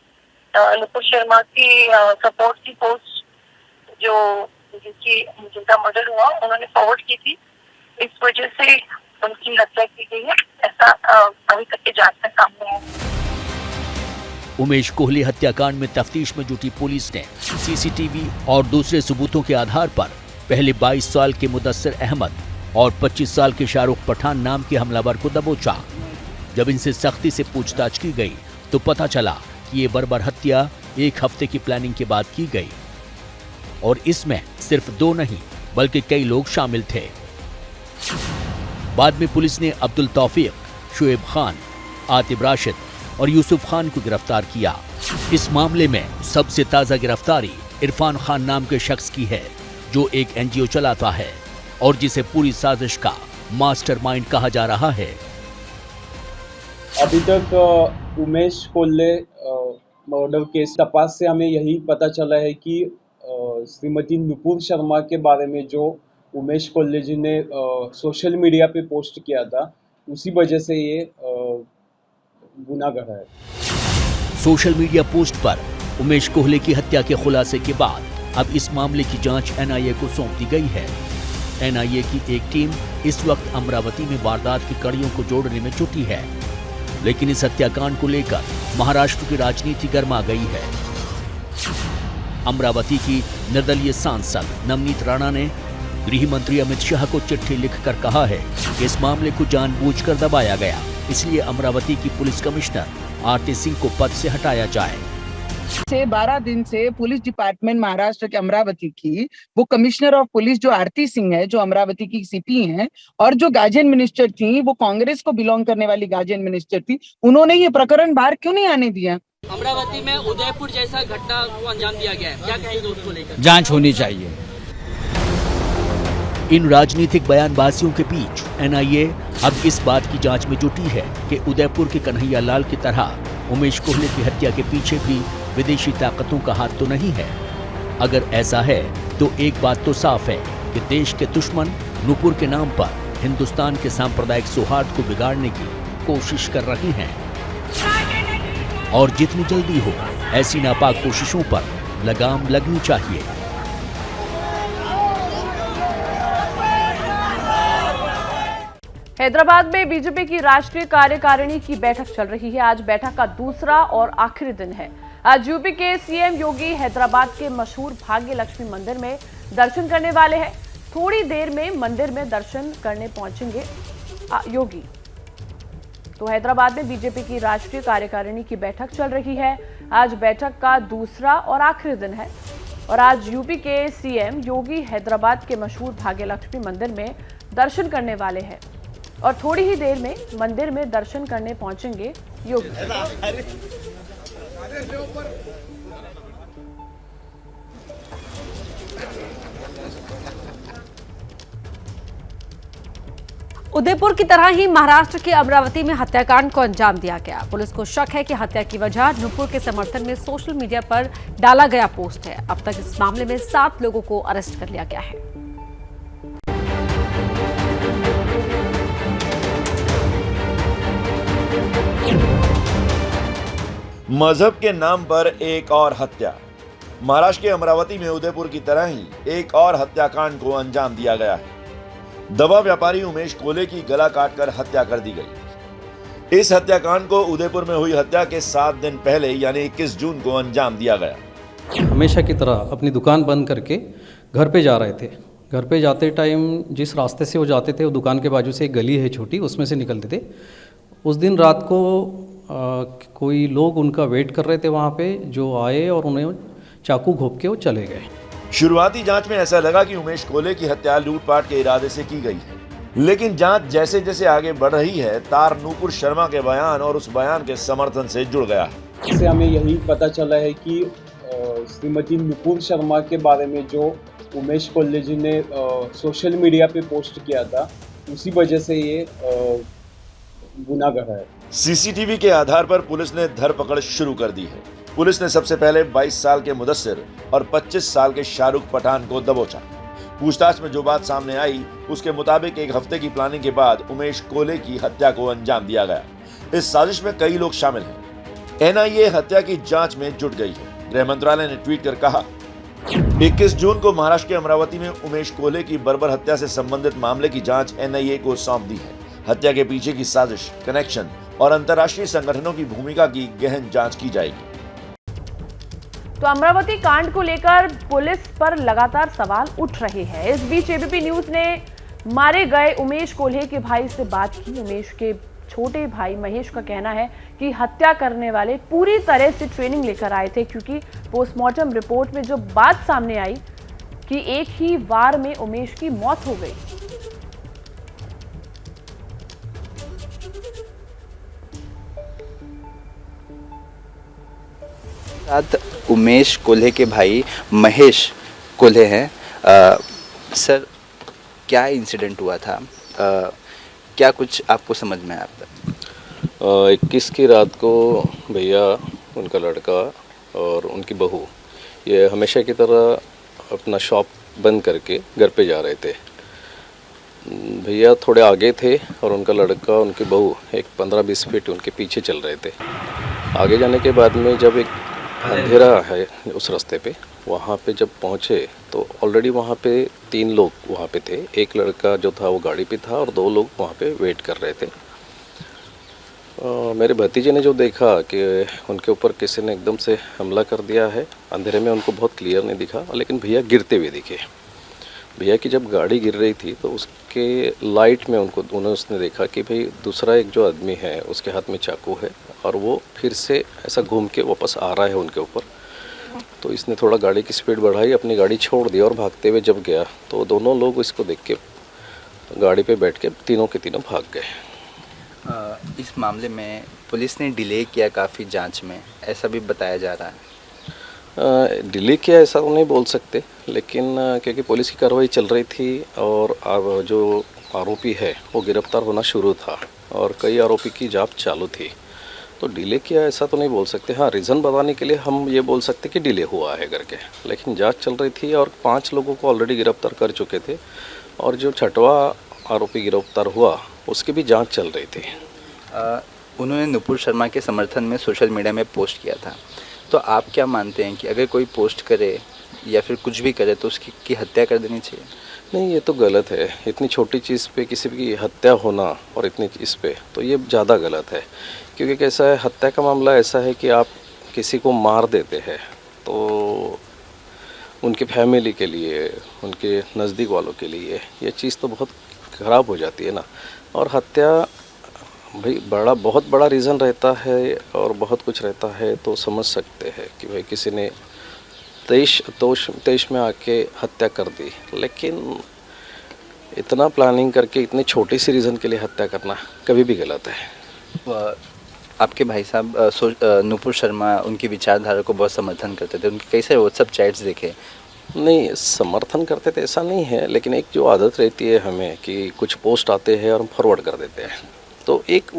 नुपुर शर्मा की सपोर्ट की पोस्ट जो जिनका मर्डर हुआ उन्होंने फॉरवर्ड की थी, इस वजह से उनकी हत्या की गई है, ऐसा अभी तक की जांच में सामने आया।
उमेश कोहली हत्याकांड में तफ्तीश में जुटी पुलिस ने सीसीटीवी और दूसरे सबूतों के आधार पर पहले 22 साल के मुदस्सिर अहमद और 25 साल के शाहरुख पठान नाम के हमलावर को दबोचा। जब इनसे सख्ती से पूछताछ की गई तो पता चला कि ये बर्बर हत्या 1 हफ्ते की प्लानिंग के बाद की गई और इसमें सिर्फ 2 नहीं बल्कि कई लोग शामिल थे। बाद में पुलिस ने अब्दुल तौफीक, शुएब खान, आतिब राशिद और यूसुफ खान को गिरफ्तार किया। इस मामले में सबसे ताजा गिरफ्तारी इरफान खान नाम के शख्स की है, जो एक एनजीओ चलाता है और जिसे पूरी साजिश का मास्टरमाइंड कहा जा रहा है।
अभी तक उमेश कोल्ले मर्डर केस तपास से हमें यही पता चला है कि श्रीमती नुपुर शर्मा के बारे में जो उमेश कोल्ले जी ने सोशल मीडिया पे पोस्ट किया था, उसी वजह से ये गुनाह कर रहा है।
सोशल मीडिया पोस्ट पर उमेश कोहले की हत्या के खुलासे के बाद अब इस मामले की जांच एनआईए को सौंप दी गई है। एनआईए की एक टीम इस वक्त अमरावती में वारदात की कड़ियों को जोड़ने में जुटी है, लेकिन इस हत्याकांड को लेकर महाराष्ट्र की राजनीति गर्मा गई है। अमरावती की निर्दलीय सांसद नवनीत राणा ने गृह मंत्री अमित शाह को चिट्ठी लिखकर कहा है कि इस मामले को जानबूझकर दबाया गया, इसलिए अमरावती की पुलिस कमिश्नर आरती सिंह को पद से हटाया जाए।
12 दिन से पुलिस डिपार्टमेंट महाराष्ट्र के अमरावती की वो कमिश्नर ऑफ पुलिस जो आरती सिंह है, जो अमरावती की सीपी हैं, और जो गार्जियन मिनिस्टर थी वो कांग्रेस को बिलोंग करने वाली गार्जियन मिनिस्टर थी, उन्होंने ये प्रकरण बाहर क्यों नहीं आने दिया?
अमरावती में उदयपुर जैसा घटना को अंजाम दिया गया है, क्या कहेंगे उसको लेकर?
जांच होनी चाहिए।
इन राजनीतिक बयानबाजियों के बीच एनआईए अब इस बात की जांच में जुटी है कि उदयपुर के कन्हैया लाल की तरह उमेश कोहले की हत्या के पीछे भी विदेशी ताकतों का हाथ तो नहीं है। अगर ऐसा है तो एक बात तो साफ है कि देश के दुश्मन नुपुर के नाम पर हिंदुस्तान के सांप्रदायिक सौहार्द को बिगाड़ने की कोशिश कर रहे हैं और जितनी जल्दी हो ऐसी नापाक कोशिशों पर लगाम लगनी चाहिए।
हैदराबाद में बीजेपी की राष्ट्रीय कार्यकारिणी की बैठक चल रही है। आज बैठक का दूसरा और आखिरी दिन है। आज यूपी के सीएम योगी हैदराबाद के मशहूर भाग्य लक्ष्मी मंदिर में दर्शन करने वाले हैं। थोड़ी देर में मंदिर में दर्शन करने पहुंचेंगे योगी। तो हैदराबाद में बीजेपी की राष्ट्रीय कार्यकारिणी की बैठक चल रही है। आज बैठक का दूसरा और आखिरी दिन है और आज यूपी के सीएम योगी हैदराबाद के मशहूर भाग्यलक्ष्मी मंदिर में दर्शन करने वाले हैं और थोड़ी ही देर में मंदिर में दर्शन करने पहुंचेंगे योगी।
उदयपुर की तरह ही महाराष्ट्र के अमरावती में हत्याकांड को अंजाम दिया गया। पुलिस को शक है कि हत्या की वजह नुपुर के समर्थन में सोशल मीडिया पर डाला गया पोस्ट है। अब तक इस मामले में 7 लोगों को अरेस्ट कर लिया गया है।
मजहब के नाम पर एक और हत्या। महाराष्ट्र के अमरावती में उदयपुर की तरह ही एक और हत्याकांड को अंजाम दिया गया है। दवा व्यापारी उमेश कोले की गला काटकर हत्या कर दी गई। इस हत्याकांड को उदयपुर में हुई हत्या के 7 दिन पहले यानी 21 जून को अंजाम दिया गया।
हमेशा की तरह अपनी दुकान बंद करके घर पे जा रहे थे। घर पे जाते टाइम जिस रास्ते से वो जाते थे वो दुकान के बाजू से एक गली है छोटी, उसमें से निकलते थे। उस दिन रात को कोई लोग उनका वेट कर रहे थे वहाँ पे, जो आए और उन्हें चाकू घोंप के वो चले गए।
शुरुआती जांच में ऐसा लगा कि उमेश कोले की हत्या लूटपाट के इरादे से की गई है, लेकिन जांच जैसे जैसे आगे बढ़ रही है तार नुपुर शर्मा के बयान और उस बयान के समर्थन से जुड़ गया है।
इससे हमें यही पता चला है कि श्रीमती नुपुर शर्मा के बारे में जो उमेश कोल्ले जी ने सोशल मीडिया पे पोस्ट किया था, उसी वजह से ये गुनाहगार है।
सीसीटीवी के आधार पर पुलिस ने धरपकड़ शुरू कर दी है। पुलिस ने सबसे पहले 22 साल के मुदस्सिर और 25 साल के शाहरुख पठान को दबोचा। पूछताछ में जो बात सामने आई उसके मुताबिक एक हफ्ते की प्लानिंग के बाद उमेश कोले की हत्या को अंजाम दिया गया। इस साजिश में कई लोग शामिल हैं। एनआईए हत्या की जांच में जुट गई है। गृह मंत्रालय ने ट्वीट कर कहा, 21 जून को महाराष्ट्र के अमरावती में उमेश कोले की बर्बर हत्या से संबंधित मामले की जांच एनआईए को सौंप दी है। हत्या के पीछे की साजिश, कनेक्शन और अंतर्राष्ट्रीय संगठनों की भूमिका की गहन जांच की जाएगी।
तो अमरावती कांड को लेकर पुलिस पर लगातार सवाल उठ रहे हैं। इस बीच एबीपी न्यूज ने मारे गए उमेश कोल्हे के भाई से बात की। उमेश के छोटे भाई महेश का कहना है कि हत्या करने वाले पूरी तरह से ट्रेनिंग लेकर आए थे, क्योंकि पोस्टमार्टम रिपोर्ट में जो बात सामने आई कि एक ही वार में उमेश की मौत हो गई।
उमेश कोल्हे के भाई महेश कोल्हे हैं। सर, क्या इंसिडेंट हुआ था? क्या कुछ आपको समझ में आया?
21 की रात को भैया, उनका लड़का और उनकी बहू ये हमेशा की तरह अपना शॉप बंद करके घर पे जा रहे थे। भैया थोड़े आगे थे और उनका लड़का, उनकी बहू एक 15-20 फीट उनके पीछे चल रहे थे। आगे जाने के बाद में जब एक अंधेरा है उस रास्ते पे, वहाँ पे जब पहुँचे तो ऑलरेडी वहाँ पे 3 लोग वहाँ पे थे। एक लड़का जो था वो गाड़ी पे था और 2 लोग वहाँ पे वेट कर रहे थे। मेरे भतीजे ने जो देखा कि उनके ऊपर किसी ने एकदम से हमला कर दिया है, अंधेरे में उनको बहुत क्लियर नहीं दिखा, लेकिन भैया गिरते हुए दिखे। भैया की जब गाड़ी गिर रही थी तो उसके लाइट में उसने देखा कि भाई दूसरा एक जो आदमी है उसके हाथ में चाकू है और वो फिर से ऐसा घूम के वापस आ रहा है उनके ऊपर। तो इसने थोड़ा गाड़ी की स्पीड बढ़ाई, अपनी गाड़ी छोड़ दी और भागते हुए जब गया तो दोनों लोग इसको देख के गाड़ी पे बैठ के तीनों के तीनों भाग गए।
इस मामले में पुलिस ने डिले किया काफ़ी जांच में, ऐसा भी बताया जा रहा है।
डिले किया ऐसा तो नहीं बोल सकते, लेकिन क्योंकि पुलिस की कार्रवाई चल रही थी और जो आरोपी है वो गिरफ्तार होना शुरू था और कई आरोपी की जांच चालू थी, तो डिले किया ऐसा तो नहीं बोल सकते। हाँ, रीज़न बताने के लिए हम ये बोल सकते कि डिले हुआ है करके, लेकिन जांच चल रही थी और 5 लोगों को ऑलरेडी गिरफ्तार कर चुके थे और जो 6वां आरोपी गिरफ्तार हुआ उसकी भी जांच चल रही थी।
उन्होंने नुपुर शर्मा के समर्थन में सोशल मीडिया में पोस्ट किया था, तो आप क्या मानते हैं कि अगर कोई पोस्ट करे या फिर कुछ भी करे तो उसकी हत्या कर देनी चाहिए?
नहीं, ये तो गलत है। इतनी छोटी चीज़ पे किसी की हत्या होना और इतनी चीज़ पे तो ये ज़्यादा गलत है, क्योंकि कैसा है, हत्या का मामला ऐसा है कि आप किसी को मार देते हैं तो उनके फैमिली के लिए, उनके नज़दीक वालों के लिए ये चीज़ तो बहुत ख़राब हो जाती है ना। और हत्या भाई बहुत बड़ा रीज़न रहता है और बहुत कुछ रहता है, तो समझ सकते हैं कि भाई किसी ने तेईस में आके हत्या कर दी, लेकिन इतना प्लानिंग करके इतने छोटी सी रीज़न के लिए हत्या करना कभी भी गलत है।
आपके भाई साहब नुपुर शर्मा उनकी विचारधारा को बहुत समर्थन करते थे, उनके कई सारे व्हाट्सएप चैट्स देखे।
नहीं, समर्थन करते थे ऐसा नहीं है, लेकिन एक जो आदत रहती है हमें कि कुछ पोस्ट आते हैं और हम फॉरवर्ड कर देते हैं, तो एक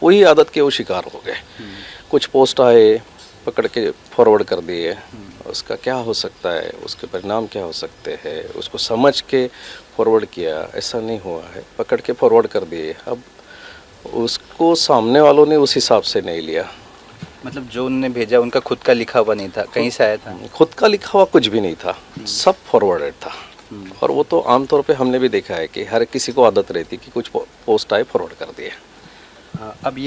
वही आदत के वो शिकार हो गए। कुछ पोस्ट आए, पकड़ के फॉरवर्ड कर दिए, उसका क्या हो सकता है, उसके परिणाम क्या हो सकते हैं, उसको समझ के फॉरवर्ड किया, ऐसा नहीं हुआ है, पकड़ के फॉरवर्ड कर दिए। अब उसको सामने वालों ने उस हिसाब से नहीं लिया।
मतलब जो उन्होंने भेजा उनका खुद का लिखा हुआ नहीं था, कहीं से आया था?
खुद का लिखा हुआ कुछ भी नहीं था, सब फॉरवर्डेड था। और वो तो आमतौर पे हमने भी देखा है कि हर किसी को आदत रहती कि कुछ पोस्ट आए फॉरवर्ड कर दिए।
अब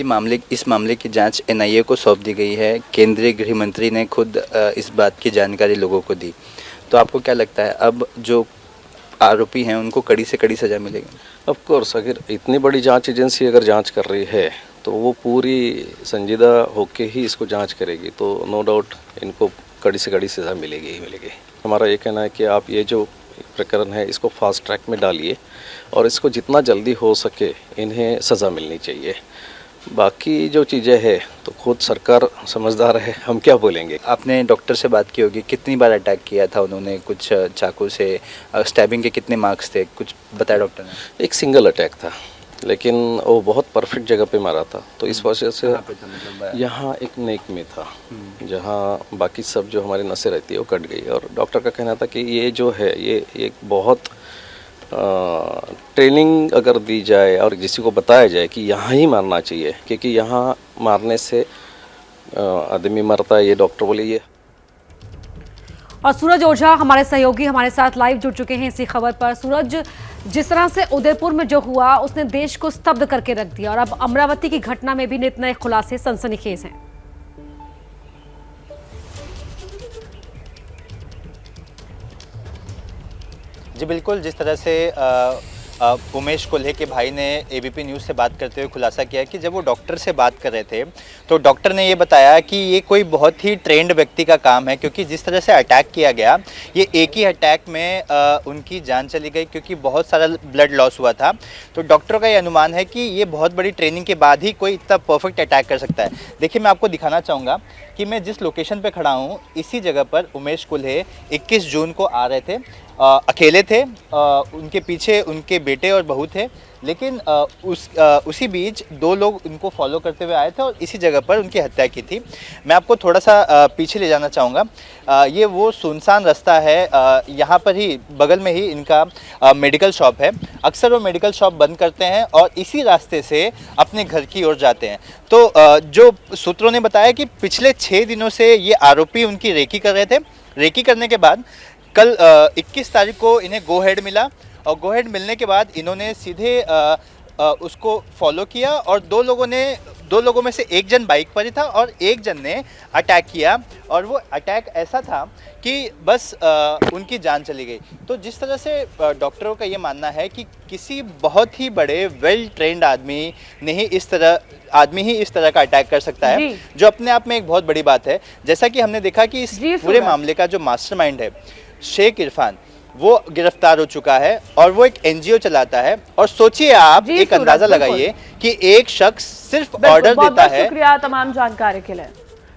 इस मामले की जांच एनआईए को सौंप दी गई है। केंद्रीय गृह मंत्री ने खुद इस बात की जानकारी लोगों को दी, तो आपको क्या लगता है अब जो आरोपी हैं उनको कड़ी से कड़ी सजा मिलेगी?
ऑफ कोर्स, अगर इतनी बड़ी जांच एजेंसी अगर जांच कर रही है तो वो पूरी संजीदा होके ही इसको जांच करेगी, तो नो डाउट इनको कड़ी से कड़ी सजा मिलेगी ही मिलेगी। हमारा ये कहना है कि आप ये जो प्रकरण है इसको फास्ट ट्रैक में डालिए और इसको जितना जल्दी हो सके इन्हें सज़ा मिलनी चाहिए। बाकी जो चीज़ें हैं तो खुद सरकार समझदार है, हम क्या बोलेंगे।
आपने डॉक्टर से बात की होगी, कितनी बार अटैक किया था उन्होंने? कुछ चाकू से स्टैबिंग के कितने मार्क्स थे, कुछ बताया डॉक्टर ने?
एक सिंगल अटैक था, लेकिन वो बहुत परफेक्ट जगह पे मारा था, तो इस वजह से यहाँ एक नेक में था जहाँ बाकी सब जो हमारी नसें रहती है वो कट गई। और डॉक्टर का कहना था कि ये जो है ये एक बहुत ट्रेनिंग अगर दी जाए और किसी को बताया जाए कि यहाँ ही मारना चाहिए, क्योंकि यहाँ मारने से आदमी मरता है, ये डॉक्टर बोले। ये
और सूरज ओझा हमारे सहयोगी हमारे साथ लाइव जुड़ चुके हैं इसी खबर पर। सूरज, जिस तरह से उदयपुर में जो हुआ उसने देश को स्तब्ध करके रख दिया और अब अमरावती की घटना में भी नित नए खुलासे सनसनीखेज हैं।
जी बिल्कुल, जिस तरह से उमेश कोल्हे के भाई ने एबीपी न्यूज़ से बात करते हुए खुलासा किया कि जब वो डॉक्टर से बात कर रहे थे तो डॉक्टर ने ये बताया कि ये कोई बहुत ही ट्रेंड व्यक्ति का काम है, क्योंकि जिस तरह से अटैक किया गया ये एक ही अटैक में उनकी जान चली गई, क्योंकि बहुत सारा ब्लड लॉस हुआ था। तो डॉक्टर का ये अनुमान है कि ये बहुत बड़ी ट्रेनिंग के बाद ही कोई इतना परफेक्ट अटैक कर सकता है। देखिए, मैं आपको दिखाना चाहूँगा कि मैं जिस लोकेशन पर खड़ा हूँ इसी जगह पर उमेश कोल्हे 21 जून को आ रहे थे, अकेले थे, उनके पीछे उनके बेटे और बहू थे, लेकिन उसी बीच दो लोग उनको फॉलो करते हुए आए थे और इसी जगह पर उनकी हत्या की थी। मैं आपको थोड़ा सा पीछे ले जाना चाहूँगा। ये वो सुनसान रास्ता है, यहाँ पर ही बगल में ही इनका मेडिकल शॉप है। अक्सर वो मेडिकल शॉप बंद करते हैं और इसी रास्ते से अपने घर की ओर जाते हैं। तो जो सूत्रों ने बताया कि पिछले 6 दिनों से ये आरोपी उनकी रेकी कर रहे थे। रेकी करने के बाद कल 21 तारीख को इन्हें गो हेड मिला और गो हेड मिलने के बाद इन्होंने सीधे उसको फॉलो किया और दो लोगों में से एक जन बाइक पर ही था और एक जन ने अटैक किया और वो अटैक ऐसा था कि बस उनकी जान चली गई। तो जिस तरह से डॉक्टरों का ये मानना है कि किसी बहुत ही बड़े वेल ट्रेंड आदमी ही इस तरह का अटैक कर सकता है, जो अपने आप में एक बहुत बड़ी बात है। जैसा कि हमने देखा कि इस पूरे मामले का जो मास्टरमाइंड है शेख इरफान, वो गिरफ्तार हो चुका है और वो एक एनजीओ चलाता है। और सोचिए आप, एक अंदाजा लगाइए कि एक शख्स सिर्फ ऑर्डर देता है।
शुक्रिया तमाम जानकारी के लिए।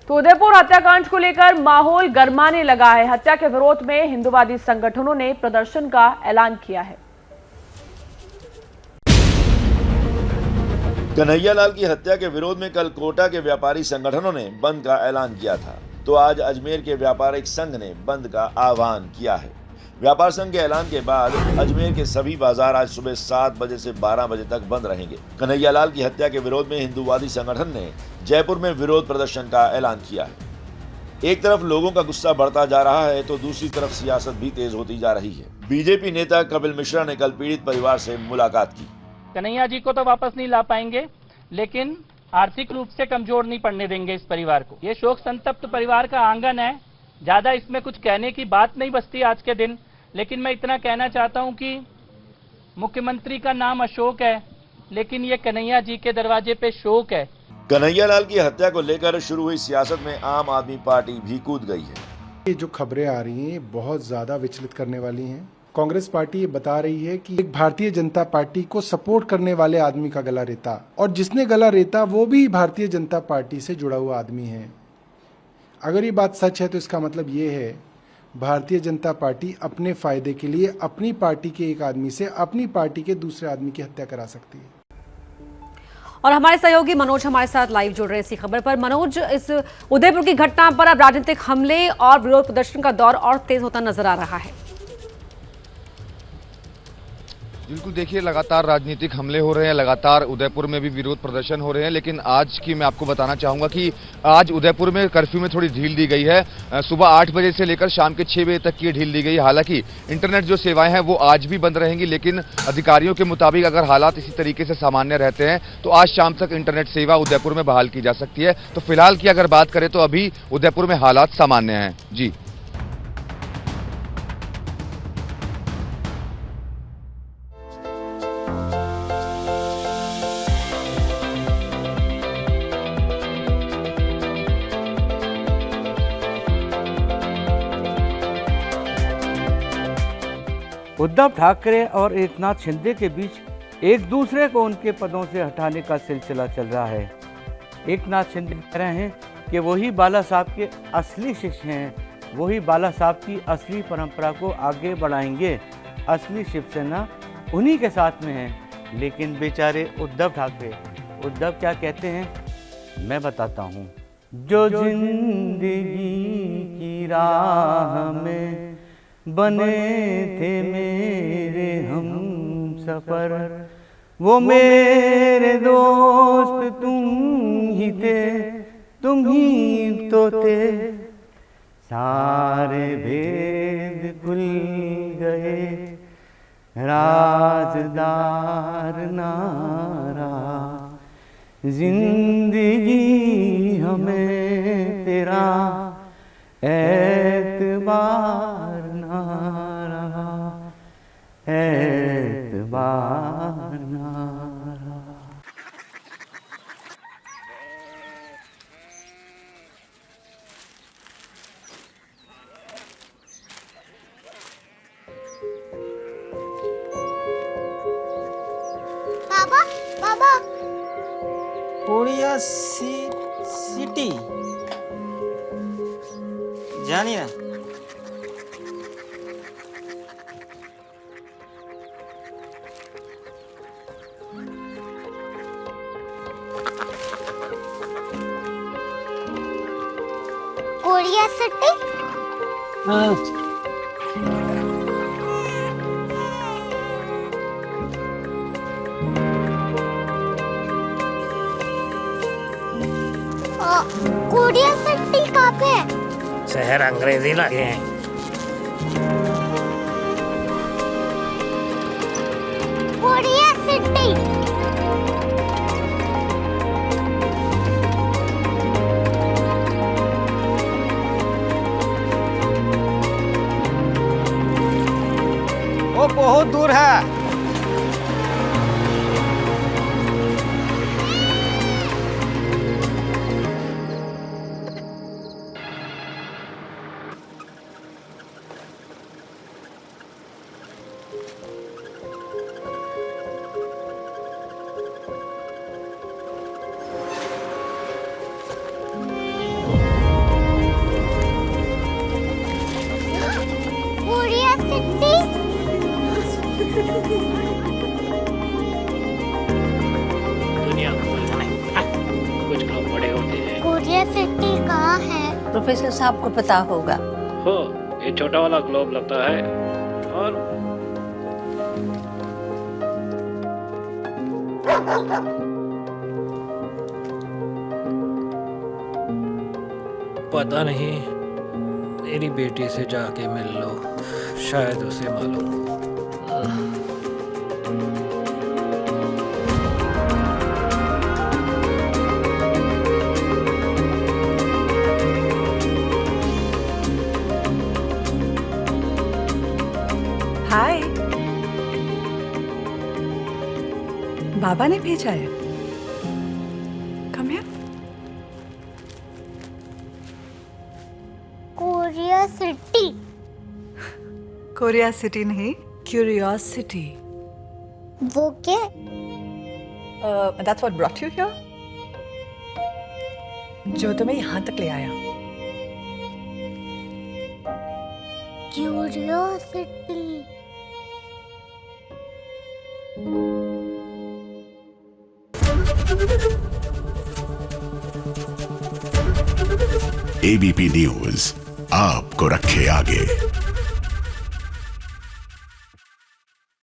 तो उदयपुर हत्याकांड को लेकर माहौल गरमाने लगा है। हत्या के विरोध में हिंदुवादी संगठनों ने प्रदर्शन का ऐलान किया है।
कन्हैयालाल की हत्या के विरोध में कल कोटा के व्यापारी संगठनों ने बंद का ऐलान किया था, तो आज अजमेर के व्यापारिक संघ ने बंद का आह्वान किया है। व्यापार संघ के ऐलान के बाद अजमेर के सभी बाजार आज सुबह 7 बजे से 12 बजे तक बंद रहेंगे। कन्हैयालाल की हत्या के विरोध में हिंदुवादी संगठन ने जयपुर में विरोध प्रदर्शन का ऐलान किया है। एक तरफ लोगों का गुस्सा बढ़ता जा रहा है तो दूसरी तरफ सियासत भी तेज होती जा रही है। बीजेपी नेता कपिल मिश्रा ने कल पीड़ित परिवार से मुलाकात की।
कन्हैया जी को तो वापस नहीं ला पाएंगे, लेकिन आर्थिक रूप से कमजोर नहीं पड़ने देंगे इस परिवार को। ये शोक संतप्त परिवार का आंगन है, ज़्यादा इसमें कुछ कहने की बात नहीं बचती आज के दिन, लेकिन मैं इतना कहना चाहता हूं कि मुख्यमंत्री का नाम अशोक है, लेकिन ये कन्हैया जी के दरवाजे पे शोक है।
कन्हैयालाल की हत्या को लेकर शुरू हुई सियासत में आम आदमी पार्टी भी कूद गई है।
ये जो खबरें आ रही हैं बहुत ज्यादा विचलित करने वाली हैं। कांग्रेस पार्टी ये बता रही है कि एक भारतीय जनता पार्टी को सपोर्ट करने वाले आदमी का गला रेता, और जिसने गला रेता वो भी भारतीय जनता पार्टी से जुड़ा हुआ आदमी है। अगर ये बात सच है तो इसका मतलब ये है भारतीय जनता पार्टी अपने फायदे के लिए अपनी पार्टी के एक आदमी से अपनी पार्टी के दूसरे आदमी की हत्या करा सकती है।
और हमारे सहयोगी मनोज हमारे साथ लाइव जुड़ रहे हैं इसी खबर पर। मनोज, इस उदयपुर की घटना पर अब राजनीतिक हमले और विरोध प्रदर्शन का दौर और तेज होता नजर आ रहा है।
बिल्कुल, देखिए लगातार राजनीतिक हमले हो रहे हैं, लगातार उदयपुर में भी विरोध प्रदर्शन हो रहे हैं, लेकिन आज की मैं आपको बताना चाहूंगा कि आज उदयपुर में कर्फ्यू में थोड़ी ढील दी गई है। सुबह 8 बजे से लेकर शाम के 6 बजे तक की ढील दी गई। हालांकि इंटरनेट जो सेवाएं हैं वो आज भी बंद रहेंगी, लेकिन अधिकारियों के मुताबिक अगर हालात इसी तरीके से सामान्य रहते हैं तो आज शाम तक इंटरनेट सेवा उदयपुर में बहाल की जा सकती है। तो फिलहाल की अगर बात करें तो अभी उदयपुर में हालात सामान्य हैं। जी
उद्धव ठाकरे और एकनाथ शिंदे के बीच एक दूसरे को उनके पदों से हटाने का सिलसिला चल रहा है। एकनाथ शिंदे कह रहे हैं कि वही बाला साहब के असली शिष्य हैं, वही बाला साहब की असली परंपरा को आगे बढ़ाएंगे, असली शिवसेना उन्हीं के साथ में है। लेकिन बेचारे उद्धव ठाकरे, उद्धव क्या कहते हैं मैं बताता हूँ। जो जिंदगी की राह में बने थे मेरे हम सफर, वो मेरे दोस्त तुम ही थे, तुम ही तो थे, सारे भेद खुल गए, राजदार नारा, जिंदगी हमें तेरा एतबार ना रहा, एतबार ना रहा।
बाबा बाबा
कोरिया सिटी जानिए
कोरिया सिटी। कोरिया सिटी कहाँ पे है?
शहर अंग्रेजी लगे हैं।
Korea city.
वो बहुत दूर है।
Korea city.
दुनिया कुछ लोग बड़े होते हैं।
कोरिया सिटी कहाँ है?
प्रोफेसर साहब को पता होगा।
हो ये छोटा वाला ग्लोब लगता है और पता नहीं, मेरी बेटी से जाके मिल लो, शायद उसे मालूम हो।
बाबा ने भेजा है। Come here.
Korea city.
Korea city नहीं, क्यूरियोसिटी।
वो क्या?
That's what brought you here? जो तुम्हें यहाँ तक ले आया।
क्यूरियोसिटी।
ABP न्यूज आपको रखे आगे।